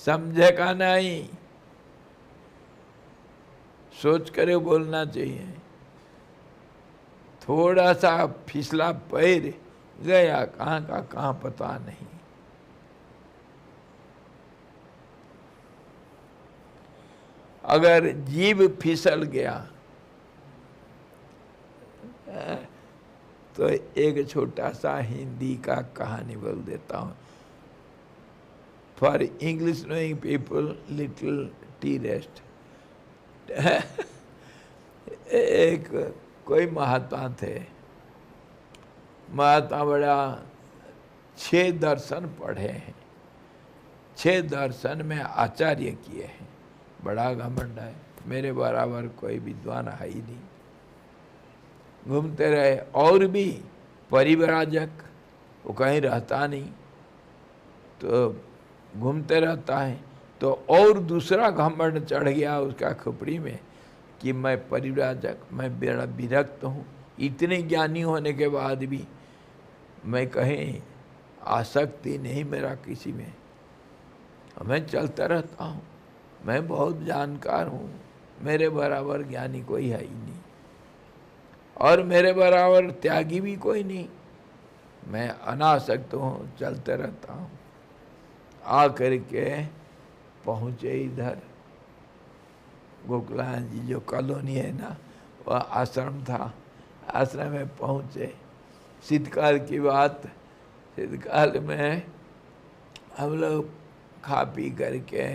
समझे का नहीं, सोच कर बोलना चाहिए. थोड़ा सा फिसला पैर गया कहाँ का कहाँ पता नहीं. अगर जीभ फिसल गया तो एक छोटा सा हिंदी का कहानी बोल देता हूँ. For English knowing people, little tea rest. एक कोई महात्मा थे. महात्मा बड़ा 6 दर्शन पढ़े हैं, 6 दर्शन में आचार्य किए हैं. बड़ा घमंड है, मेरे बराबर कोई विद्वान है ही नहीं. घूमते रहे. और भी परिव्राजक, वो कहीं रहता नहीं तो घूमते रहता है. तो और दूसरा घमंड चढ़ गया उसका खोपड़ी में कि मैं परिव्राजक, मैं बड़ा विरक्त हूँ। इतने ज्ञानी होने के बाद भी मैं कहीं आसक्ति नहीं मेरा किसी में, मैं चलता रहता हूँ। मैं बहुत जानकार हूँ, मेरे बराबर ज्ञानी कोई है ही नहीं, और मेरे बराबर त्यागी भी कोई नहीं। मैं अनासक्त हूँ, चलते रहता हूँ। आ करके पहुँचे इधर गोकुलानंद जी जो कॉलोनी है ना, वह आश्रम था। आश्रम में पहुँचे। शीतकाल की बात, शीतकाल में हम लोग खा पी करके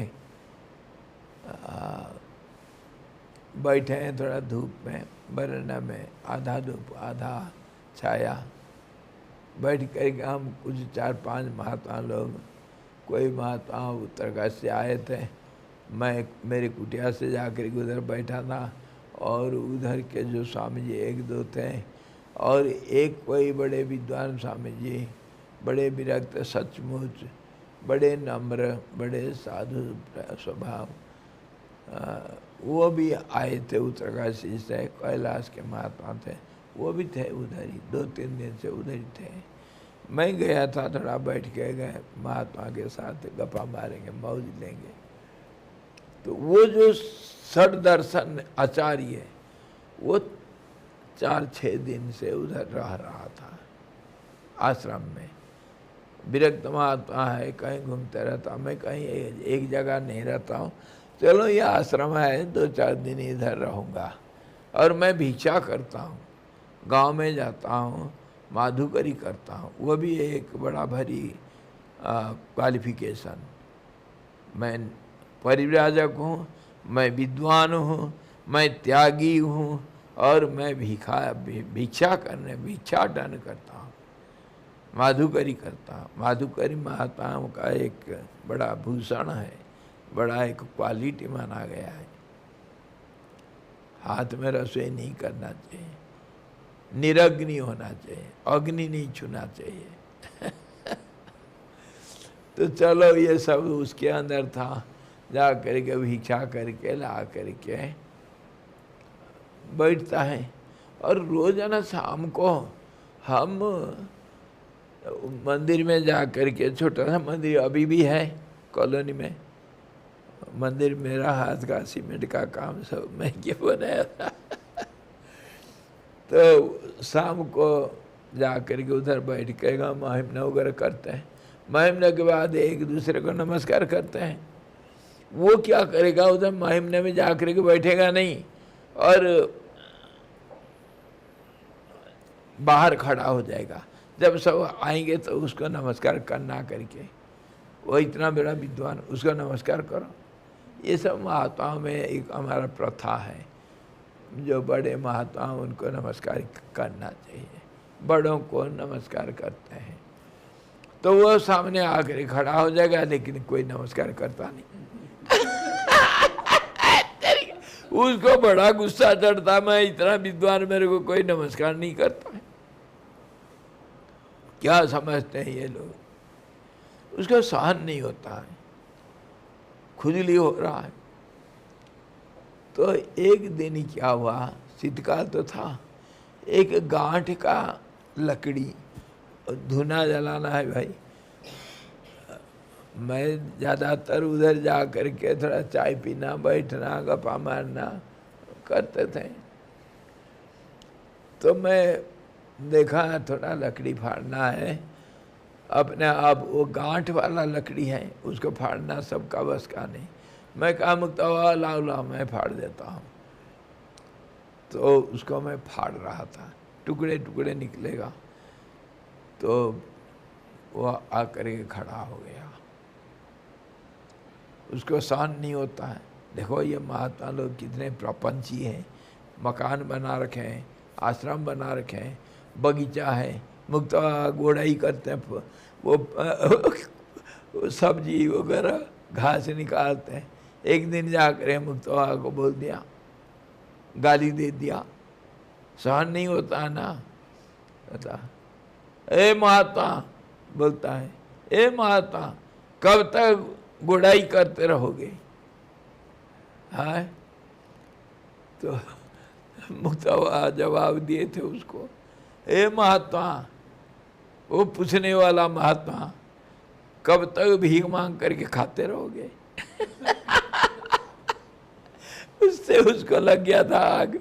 बैठे हैं थोड़ा धूप में, बरंडा में, आधा धूप आधा छाया। बैठ करके हम कुछ 4-5 महात्मा लोग, कोई महात्मा उत्तरकाशी से आए थे, मैं मेरी कुटिया से जाकर के उधर बैठा था, और उधर के जो स्वामी जी 1-2 थे, और एक कोई बड़े विद्वान स्वामी जी, बड़े विरक्त, सचमुच बड़े नम्र, बड़े साधु स्वभाव, वो भी आए थे उत्तरकाशी से, कैलाश के महात्मा थे, वो भी थे उधर ही, 2-3 दिन से उधर ही थे। मैं गया था, थोड़ा बैठ के गए महात्मा के साथ, गप्पा मारेंगे, मौज लेंगे। तो वो जो षड दर्शन आचार्य, वो 4-6 दिन से उधर रह रहा था आश्रम में। विरक्त महात्मा है, कहीं घूमते रहता, मैं कहीं एक जगह नहीं रहता हूँ। चलो ये आश्रम है, 2-4 दिन इधर रहूँगा। और मैं भिक्षा करता हूँ, गांव में जाता हूँ, माधुकरी करता हूँ, वो भी एक बड़ा भारी क्वालिफिकेशन। मैं परिव्राजक हूँ, मैं विद्वान हूँ, मैं त्यागी हूँ, और मैं भिक्षाटन करता हूँ, माधुकरी करता हूँ। माधुकरी महात्माओं का एक बड़ा भूषण है, बड़ा एक क्वालिटी माना गया है। हाथ में रसोई नहीं करना चाहिए, निरग्नि होना चाहिए, अग्नि नहीं छूना चाहिए। तो चलो ये सब उसके अंदर था। जा करके भिक्षा करके ला करके बैठता है। और रोजाना शाम को हम मंदिर में जा करके, छोटा सा मंदिर अभी भी है कॉलोनी में, मंदिर मेरा हाथ का, सीमेंट का काम सब मैं क्या बनाया था। तो शाम को जा करके उधर बैठ के महिमना वगैरह करते हैं। महिमना के बाद एक दूसरे को नमस्कार करते हैं। वो क्या करेगा, उधर महिमने में जा करके बैठेगा नहीं, और बाहर खड़ा हो जाएगा। जब सब आएंगे तो उसको नमस्कार करना करके, वो इतना बड़ा विद्वान, उसको नमस्कार करो। ये सब महात्माओं में एक हमारा प्रथा है, जो बड़े महात्मा उनको नमस्कार करना चाहिए, बड़ों को नमस्कार करते हैं। तो वो सामने आकर खड़ा हो जाएगा, लेकिन कोई नमस्कार करता नहीं। उसको बड़ा गुस्सा चढ़ता, मैं इतना विद्वान, मेरे को कोई नमस्कार नहीं करता है। क्या समझते हैं ये लोग, उसको सहन नहीं होता है, खुजली हो रहा है। तो एक दिन क्या हुआ, शीतकाल तो था, एक गांठ का लकड़ी, धुना जलाना है भाई। मैं ज़्यादातर उधर जा करके थोड़ा चाय पीना, बैठना, गप्पा मारना करते थे। तो मैं देखा थोड़ा लकड़ी फाड़ना है अपने आप, वो गांठ वाला लकड़ी है, उसको फाड़ना सबका बस का नहीं। मैं कहा मुक्त लाओ लाओ, मैं फाड़ देता हूँ। तो उसको मैं फाड़ रहा था, टुकड़े टुकड़े निकलेगा। तो वो आकर के खड़ा हो गया, उसको सहन नहीं होता है। देखो ये महात्मा लोग कितने प्रपंची हैं, मकान बना रखे हैं, आश्रम बना रखे हैं, बगीचा है, मुक्त गोड़ाई करते हैं, वो सब्जी वगैरह घास निकालते हैं। एक दिन जाकर मुक्त को बोल दिया, गाली दे दिया, सहन नहीं होता है ना। बता, ए महात्मा, बोलता है, ए महात्मा कब तक गुड़ाई करते रहोगे? हाँ, तो मुक्तावा जवाब दिए थे उसको, हे महात्मा, वो पूछने वाला महात्मा, कब तक भीख मांग करके खाते रहोगे? उससे उसको लग गया था आग।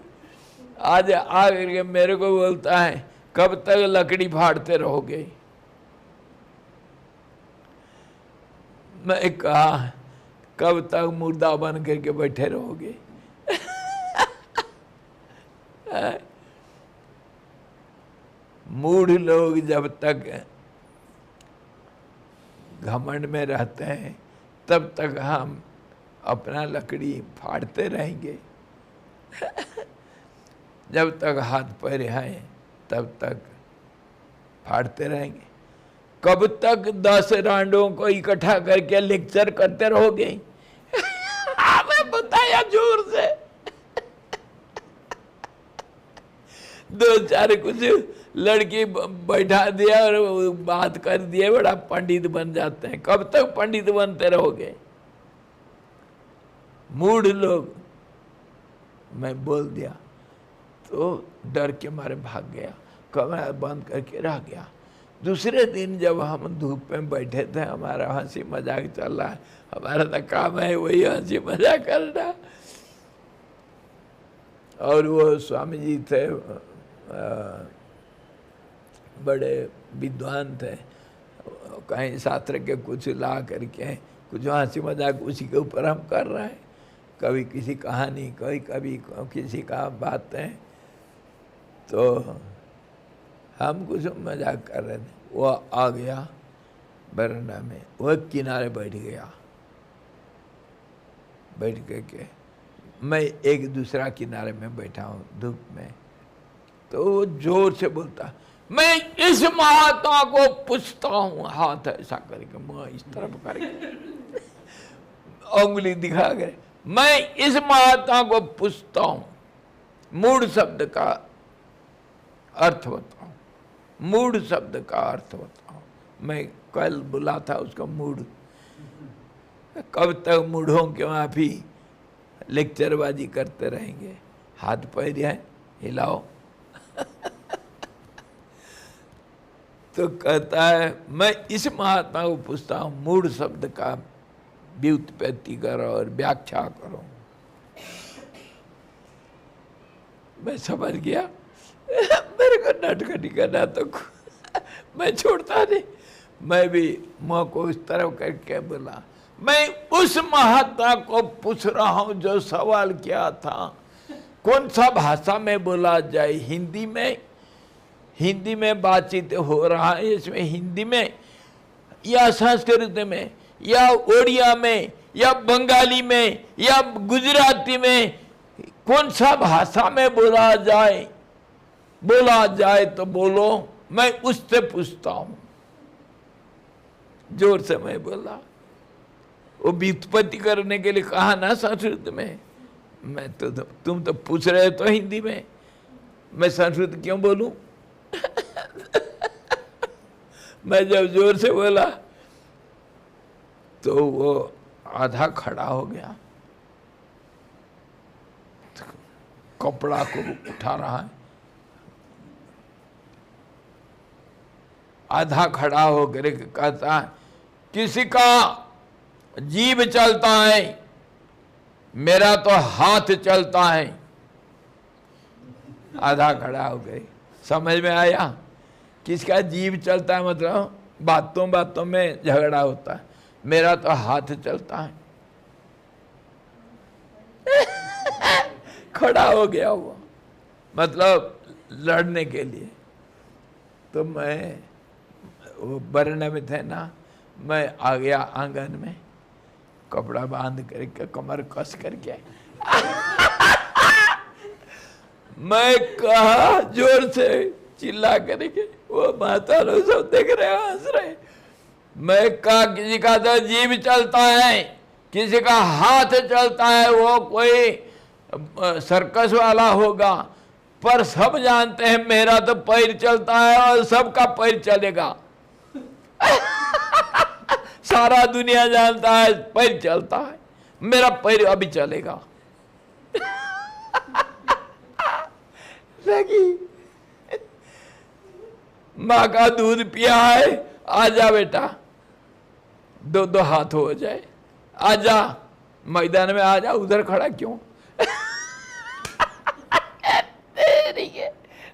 आज आग करके मेरे को बोलता है, कब तक लकड़ी फाड़ते रहोगे? मैं कहा, कब तक मुर्दा बन करके बैठे रहोगे? मूढ़ लोग जब तक घमंड में रहते हैं तब तक हम अपना लकड़ी फाड़ते रहेंगे। जब तक हाथ पैर हैं तब तक फाड़ते रहेंगे। कब तक 10 रांडों को इकट्ठा करके लेक्चर करते रहोगे? मैं बताया जोर से। 2-4 कुछ लड़की बैठा दिया और बात कर दिए, बड़ा पंडित बन जाते हैं। कब तक पंडित बनते रहोगे? मूढ़ लोग। मैं बोल दिया तो डर के मारे भाग गया, कमरा बंद करके रह गया। दूसरे दिन जब हम धूप में बैठे थे, हमारा हंसी मजाक चल रहा है, हमारा तो काम है वही हंसी मजाक करना। और वो स्वामी जी थे, बड़े विद्वान थे, कहीं शास्त्र के कुछ ला करके कुछ हंसी मजाक उसी के ऊपर हम कर रहे हैं, कभी किसी कहानी, कभी किसी का बातें, तो हम कुछ मजाक कर रहे थे। वो आ गया बरंडा में, वो किनारे बैठ गया, बैठ के मैं एक दूसरा किनारे में बैठा हूँ धूप में, तो वो जोर से बोलता, मैं इस महात्मा को पूछता हूँ, हाथ ऐसा करके मुँह इस तरफ करके उंगली दिखा गए, मैं इस महात्मा को पूछता हूँ, मूढ़ शब्द का अर्थ बताओ, मूढ़ शब्द का अर्थ बताओ। मैं कल बोला था उसका मूढ़। कब तक मूढ़ों के वहाँ भी लेक्चरबाजी करते रहेंगे? हाथ पैर है, हिलाओ। तो कहता है, मैं इस महात्मा को पूछता हूँ, मूढ़ शब्द का व्युत्पत्ति करो और व्याख्या करो। मैं समझ गया, मेरे को नटखटी करना तो मैं छोड़ता नहीं। मैं भी मुँह को इस तरफ करके बोला, मैं उस महात्मा को पूछ रहा हूँ जो सवाल किया था, कौन सा भाषा में बोला जाए? हिंदी में? हिंदी में बातचीत हो रहा है, इसमें हिंदी में या संस्कृत में या ओडिया में या बंगाली में या गुजराती में, कौन सा भाषा में बोला जाए? बोला जाए तो बोलो, मैं उससे पूछता हूं। जोर से मैं बोला। वो व्युत्पत्ति करने के लिए कहा ना संस्कृत में। मैं तो तुम तो पूछ रहे तो हिंदी में, मैं संस्कृत क्यों बोलूं? मैं जब जोर से बोला तो वो आधा खड़ा हो गया, कपड़ा को उठा रहा है, आधा खड़ा होकर कहता है, किसी का जीभ चलता है, मेरा तो हाथ चलता है। आधा खड़ा हो गए। समझ में आया? किसका जीभ चलता है मतलब बातों बातों में झगड़ा होता है, मेरा तो हाथ चलता है। खड़ा हो गया वो, मतलब लड़ने के लिए। तो मैं वो बरने में थे ना, मैं आ गया आंगन में, कपड़ा बांध करके कमर कस करके मैं कहा जोर से चिल्ला करके, वो माता लोग सब देख रहे हंस रहे। मैं कहा किसी का तो जीभ चलता है, किसी का हाथ चलता है, वो कोई सर्कस वाला होगा, पर सब जानते हैं मेरा तो पैर चलता है और सबका पैर चलेगा। सारा दुनिया जानता है पैर चलता है, मेरा पैर अभी चलेगा। लगी। माँ का दूध पिया है, आजा बेटा, दो दो हाथ हो जाए, आजा मैदान में, आजा, उधर खड़ा क्यों?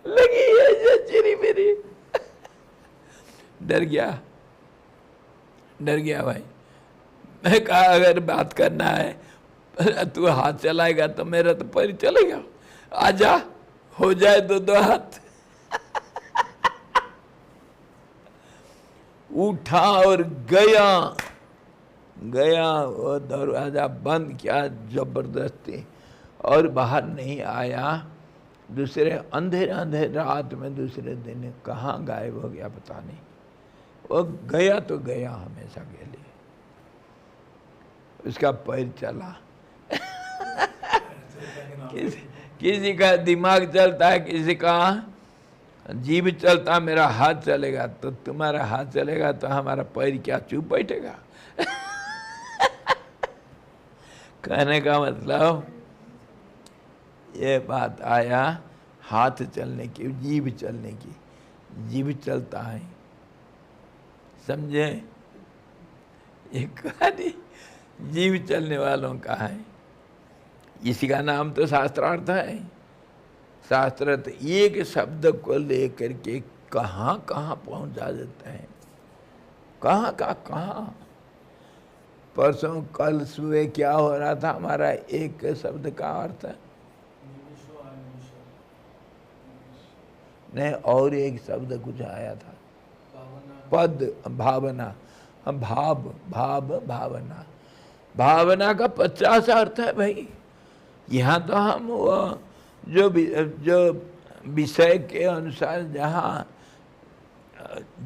लगी है जंजीरी मेरी। डर गया, डर गया भाई। मैं कहा अगर बात करना है तू हाथ चलाएगा तो मेरा तो पैर चलेगा, आजा, हो जाए दो दो हाथ। उठा और गया, गया, वो दरवाजा बंद किया जबरदस्ती, और बाहर नहीं आया। दूसरे अंधेरे अंधेरे रात में दूसरे दिन कहाँ गायब हो गया पता नहीं। वो गया तो गया हमेशा के लिए, उसका पैर चला। किसी का दिमाग चलता है, किसी का जीभ चलता, मेरा हाथ चलेगा तो तुम्हारा हाथ चलेगा तो हमारा पैर क्या चुप बैठेगा? कहने का मतलब ये बात आया हाथ चलने की, जीभ चलने की। जीभ चलता है, समझे? ये कहानी जीव चलने वालों का है। इसी का नाम तो शास्त्रार्थ है। शास्त्रार्थ एक शब्द को लेकर के कहाँ कहाँ पहुँचा देते हैं, कहाँ का कहाँ। परसों कल सुबह क्या हो रहा था, हमारा एक शब्द का अर्थ नहीं, और एक शब्द कुछ आया था, पद, भावना, भाव, भाव, भावना। भावना का 50 अर्थ है भाई। यहाँ तो हम वो जो विषय के अनुसार जहाँ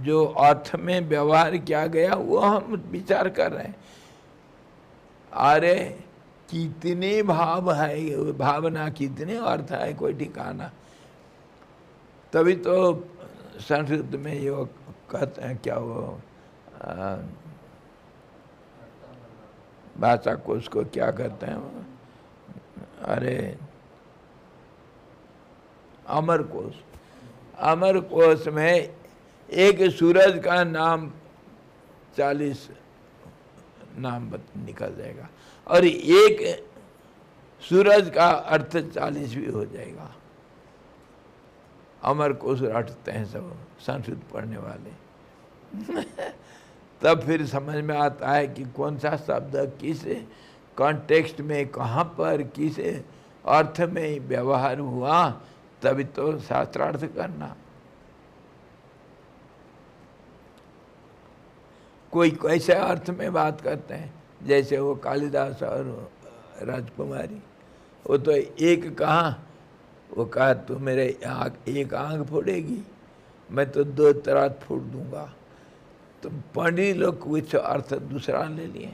जो अर्थ में व्यवहार किया गया वो हम विचार कर रहे हैं। अरे कितने भाव है, भावना कितने अर्थ है, कोई ठिकाना। तभी तो संस्कृत में ये कहते हैं, क्या वो भाषा को उसको क्या कहते हैं, अरे अमर कोश। अमर कोश में एक सूरज का नाम 40 नाम निकल जाएगा, और एक सूरज का अर्थ 40 भी हो जाएगा। अमर कोश रटते हैं सब संस्कृत पढ़ने वाले। तब फिर समझ में आता है कि कौन सा शब्द किस कॉन्टेक्स्ट में, कहाँ पर, किस अर्थ में व्यवहार हुआ, तभी तो शास्त्रार्थ करना। कोई कैसे अर्थ में बात करते हैं, जैसे वो कालिदास और राजकुमारी, वो तो एक कहा, वो कहा तू मेरे एक आंख फोड़ेगी, मैं तो 2 तरह फोड़ दूंगा। तो पंडित लोग कुछ अर्थ दूसरा ले लिए,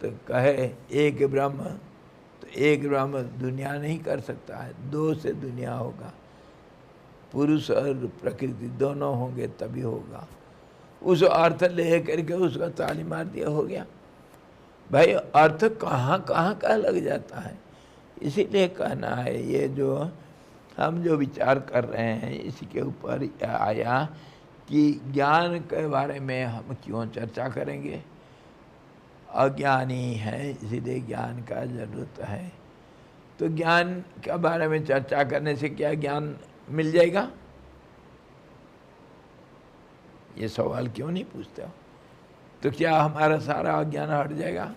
तो कहे एक ब्रह्म, तो एक ब्रह्म दुनिया नहीं कर सकता है, 2 से दुनिया होगा, पुरुष और प्रकृति दोनों होंगे तभी होगा। उस अर्थ ले करके उसका ताली मार दिया, हो गया। भाई अर्थ कहाँ कहाँ का लग जाता है। इसीलिए कहना है, ये जो हम जो विचार कर रहे हैं इसी के ऊपर आया कि ज्ञान के बारे में हम क्यों चर्चा करेंगे। अज्ञानी है, इसीलिए ज्ञान का जरूरत है। तो ज्ञान के बारे में चर्चा करने से क्या ज्ञान मिल जाएगा? ये सवाल क्यों नहीं पूछते हो? तो क्या हमारा सारा अज्ञान हट जाएगा?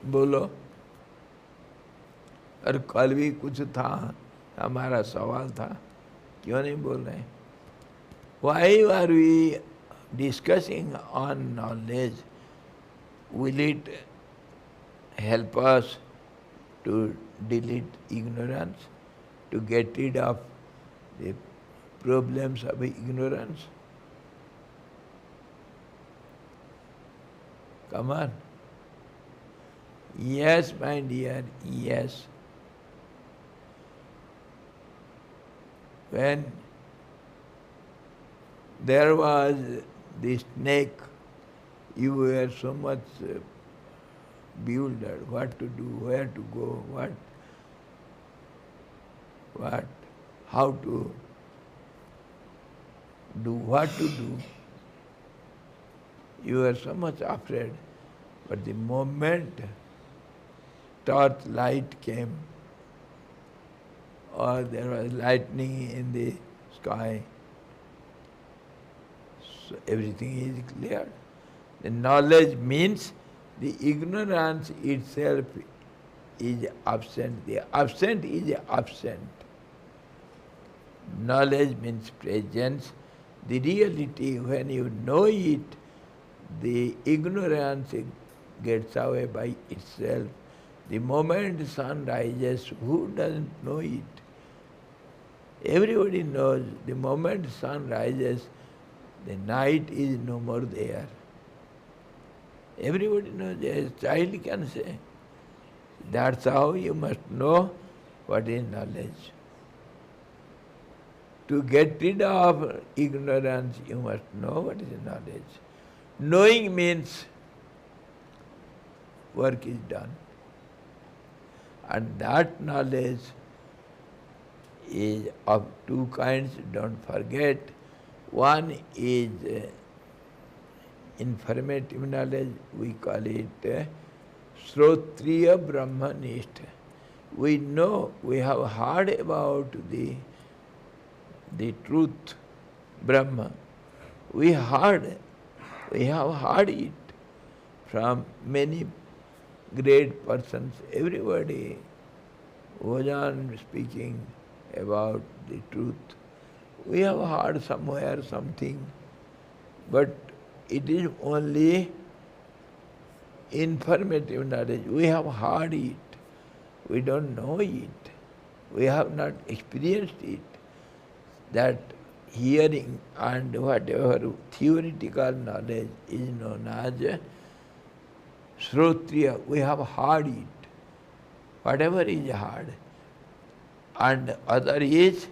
बोलो। और कल भी कुछ था, हमारा सवाल था, क्यों नहीं बोल रहे? Why are we discussing on knowledge? Will it help us to delete ignorance, to get rid of the problems of ignorance? Come on. Yes, my dear, yes. When there was the snake, you were so much bewildered, what to do, where to go, what, how to do, what to do. You are so much afraid. But the moment torch light came, or there was lightning in the sky, so everything is clear. The knowledge means the ignorance itself is absent. The absent is absent. Knowledge means presence. The reality, when you know it, the ignorance gets away by itself. The moment the sun rises, who doesn't know it? Everybody knows the moment the sun rises, the night is no more there. Everybody knows, a child can say. That's how you must know what is knowledge. To get rid of ignorance, you must know what is knowledge. Knowing means work is done. And that knowledge is of two kinds, don't forget. One is informative knowledge, we call it Shrotriya Brahmanistha. We know, we have heard about the truth, Brahma. We have heard it from many great persons. Everybody was on speaking about the truth. We have heard somewhere something, but it is only informative knowledge. We have heard it. We don't know it. We have not experienced it. That hearing and whatever theoretical knowledge is known as Shrotriya. We have heard it. Whatever is heard. And other is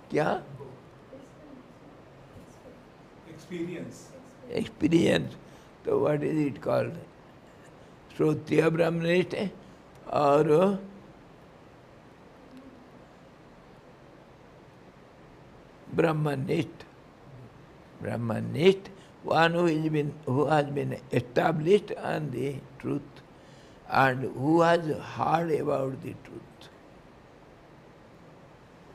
क्या? Experience. So what is it called? Shrotriya Brahmanistha or Brahmanistha. Brahmanistha, one who has been established on the truth and who has heard about the truth.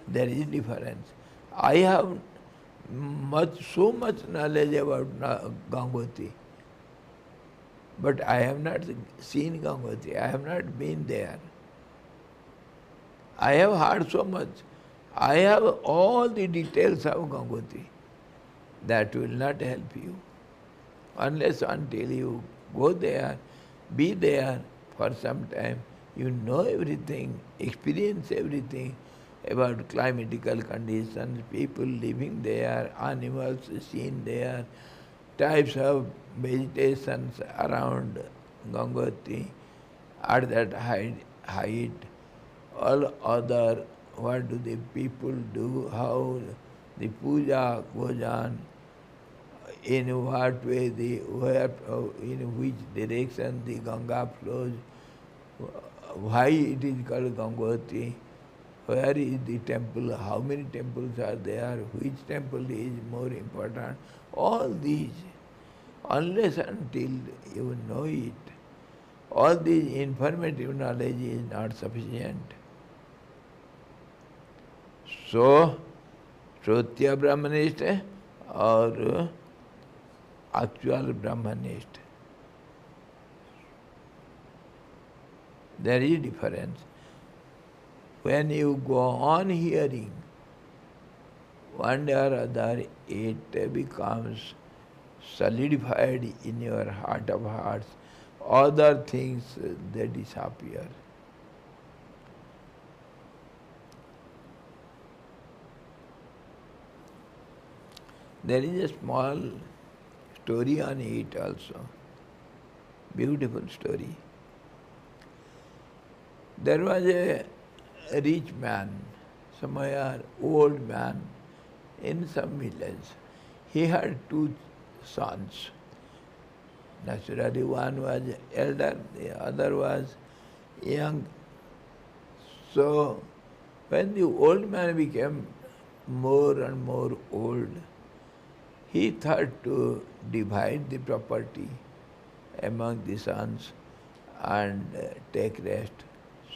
There is difference. I have so much knowledge about Gangoti, but I have not seen Gangoti. I have not been there. I have heard so much. I have all the details of Gangoti. That will not help you unless until you go there, be there for some time, you know everything, experience everything about climatical conditions, people living there, animals seen there, types of vegetations around Gangoti at that height, all other, what do the people do, how the puja goes on, in what way, in which direction the Ganga flows, why it is called Gangoti, where is the temple, how many temples are there, which temple is more important. All these, unless until you know it, all this informative knowledge is not sufficient. So, Shrotriya Brahmanistha or actual Brahmanistha. There is difference. When you go on hearing, one day or other it becomes solidified in your heart of hearts. Other things, they disappear. There is a small story on it also. Beautiful story. There was a rich man, somewhere old man in some village. He had two sons. Naturally, one was elder, the other was young. So, when the old man became more and more old, he thought to divide the property among the sons and take rest,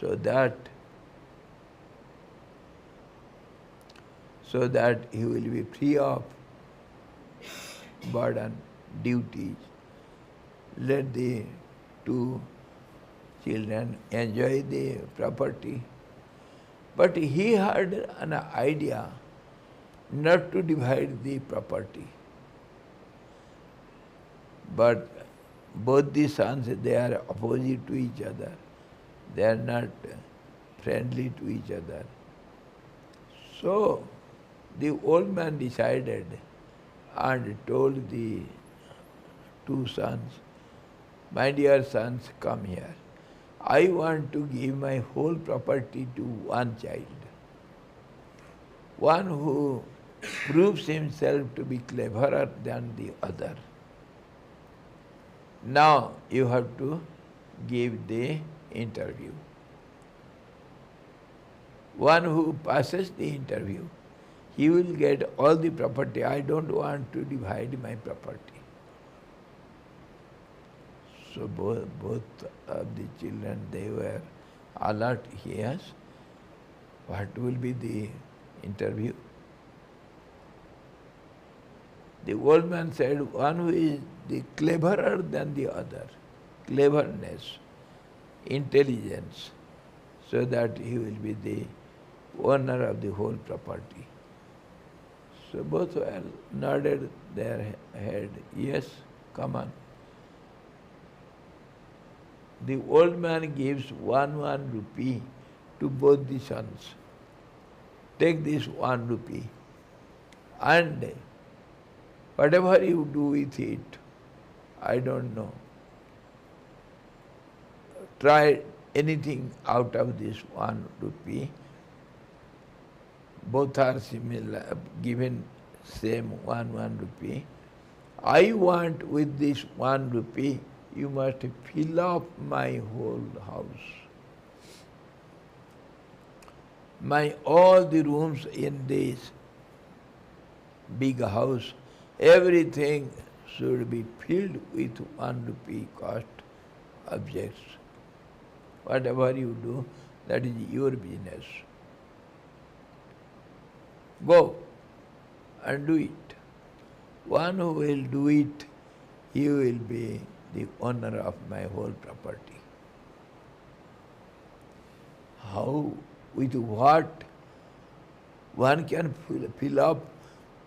so that he will be free of burden, duties. Let the two children enjoy the property. But he had an idea not to divide the property. But both the sons, they are opposite to each other. They are not friendly to each other. So, the old man decided and told the two sons, my dear sons, come here. I want to give my whole property to one child. One who proves himself to be cleverer than the other. Now you have to give the interview. One who passes the interview, he will get all the property. I don't want to divide my property. So both of the children, they were alert. Yes, what will be the interview? The old man said, one who is the cleverer than the other, cleverness, intelligence, so that he will be the owner of the whole property. So both were nodded their head, yes, come on. The old man gives one rupee to both the sons. Take this 1 rupee, and whatever you do with it, I don't know. Try anything out of this 1 rupee. Both are similar, given same 1 rupee. I want with this 1 rupee, you must fill up my whole house. All the rooms in this big house, everything should be filled with 1 rupee cost objects. Whatever you do, that is your business. Go and do it. One who will do it, he will be the owner of my whole property. How, with what one can fill up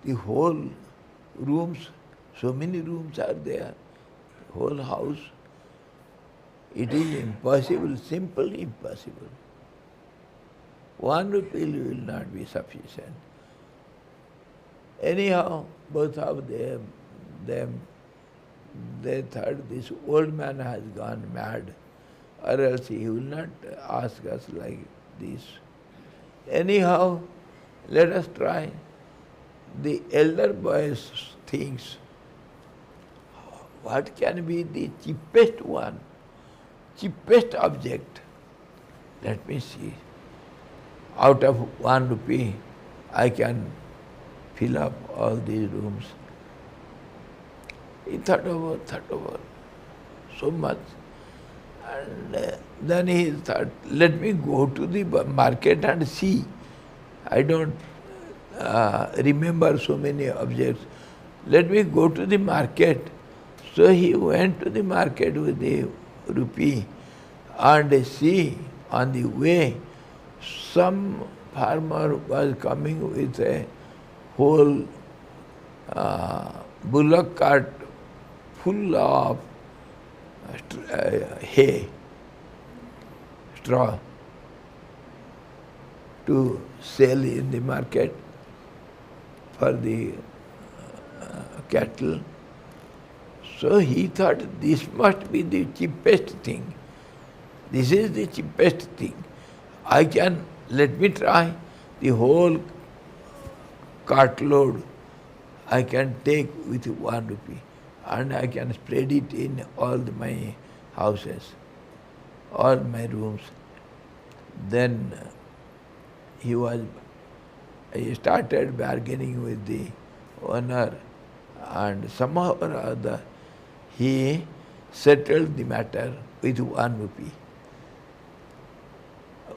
the whole rooms? So many rooms are there, whole house. It is impossible, simple impossible. 1 rupee will not be sufficient. Anyhow, both of them, they thought this old man has gone mad, or else he will not ask us like this. Anyhow, let us try. The elder boy thinks, what can be the cheapest one, cheapest object? Let me see. Out of 1 rupee, I can fill up all these rooms. He thought over so much. And then he thought, let me go to the market and see. I don't remember so many objects. Let me go to the market. So he went to the market with the rupee and see on the way some farmer was coming with a whole bullock cart full of hay, straw, to sell in the market for the cattle. So he thought, this must be the cheapest thing. This is the cheapest thing. Let me try. The whole cartload I can take with 1 rupee, and I can spread it in all my houses, all my rooms. Then he was, he started bargaining with the owner, and somehow or other he settled the matter with 1 rupee.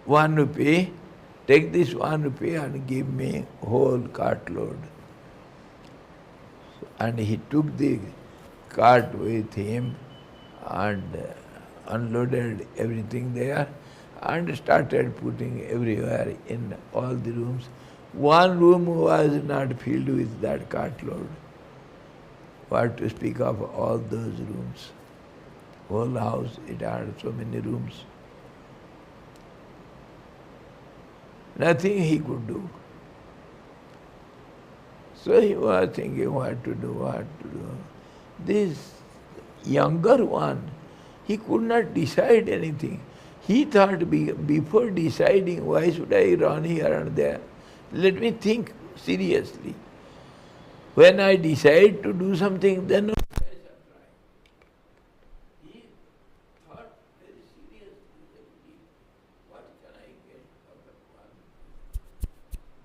1 rupee, take this 1 rupee and give me whole cartload. And he took the cart with him and unloaded everything there and started putting everywhere in all the rooms. One room was not filled with that cartload. What to speak of all those rooms? Whole house, it had so many rooms. Nothing he could do. So he was thinking what to do, what to do. This younger one, he could not decide anything. He thought before deciding, why should I run here and there? Let me think seriously. When I decide to do something, then I shall try. He thought very seriously, what can I get out of one?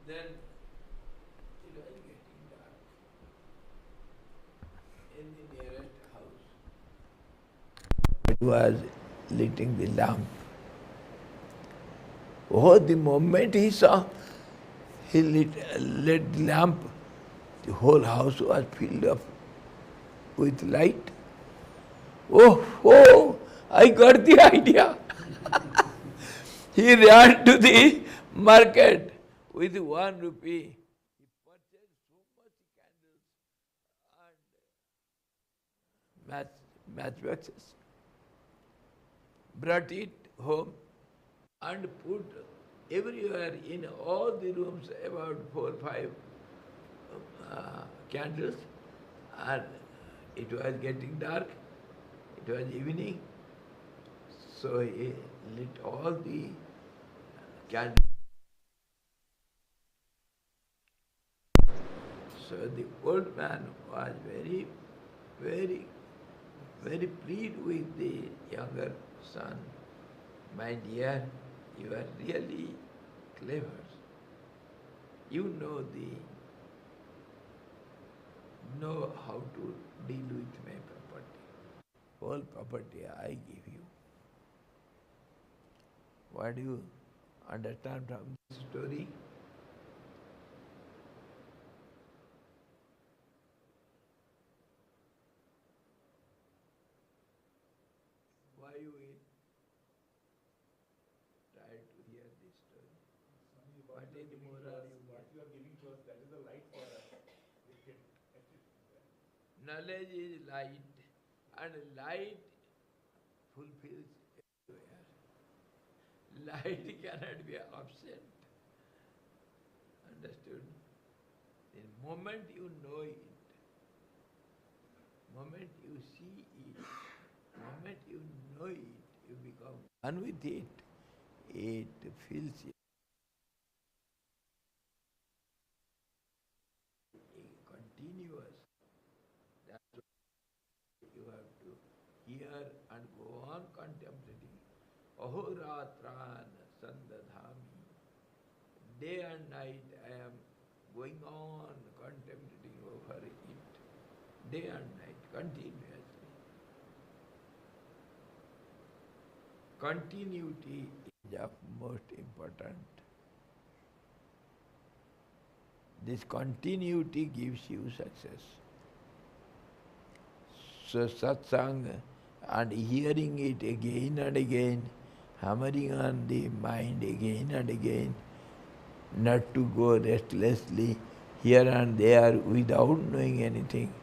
Then it was getting dark in the nearest house. It was lighting the lamp. Oh, the moment he saw, he lit the lamp, the whole house was filled up with light. Oh, I got the idea. He ran to the market with 1 rupee. He purchased so much candles and matchboxes, brought it home and put everywhere in all the rooms about 4 or 5 candles, and it was getting dark, it was evening, so he lit all the candles. So the old man was very, very, very pleased with the younger son. My dear, you are really clever. You know how to deal with my property. Whole property I give you. What do you understand from this story? Why you try to hear this story? What is the moral you What get? you are giving to us, that is the light for us. Knowledge is light, and light fulfills everywhere. Light cannot be absent. Understood? The moment you know it, moment you see it, moment you know it, you become one with it. It feels continuous. That's why you have to hear and go on contemplating. Ahoratran sandadhami. Day and night I am going on contemplating over it. Day and night, continuously. Continuity is of most important. This continuity gives you success. So satsang and hearing it again and again, hammering on the mind again and again, not to go restlessly here and there without knowing anything.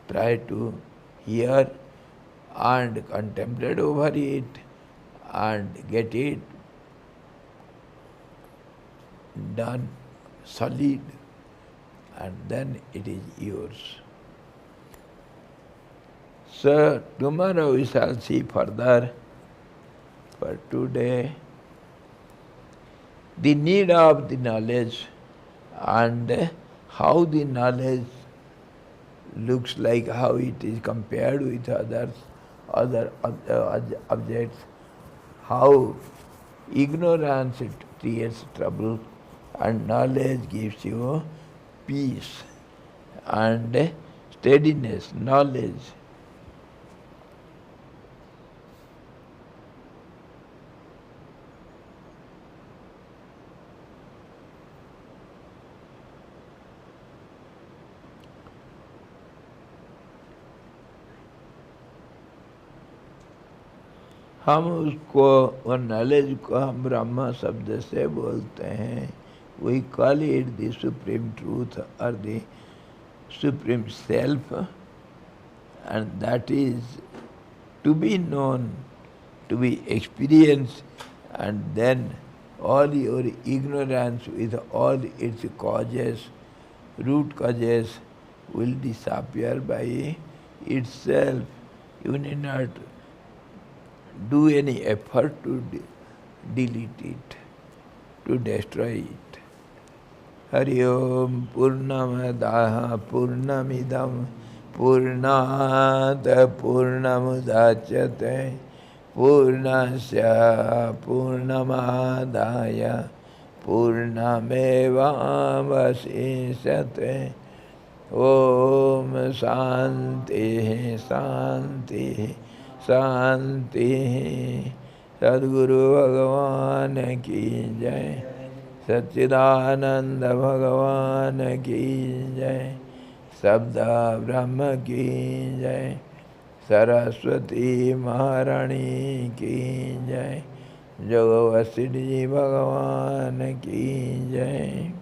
Try to hear and contemplate over it and get it done solid, and then it is yours. So tomorrow we shall see further. For today, the need of the knowledge and how the knowledge looks like, how it is compared with other objects, how ignorance it creates trouble, and knowledge gives you peace and steadiness, knowledge. हम उसको और knowledge को हम ब्रह्मा शब्द से बोलते हैं. We call it the supreme truth or the supreme self, and that is to be known, to be experienced, and then all your ignorance with all its causes, root causes, will disappear by itself. You need not do any effort to delete it, to destroy it. Hari Om Purnamadaha Purnamidam Purnat Purnamudachyate Purnasya Purnamadaya Purnameva Vasishyate. Om Shanti Shanti Shanti. Sadguru Bhagavan ki jai. Satchidananda Bhagavan ki jai. Sabda Brahma ki jai. Saraswati Maharani ki jai. Jogavasiddhi Bhagavan ki jai.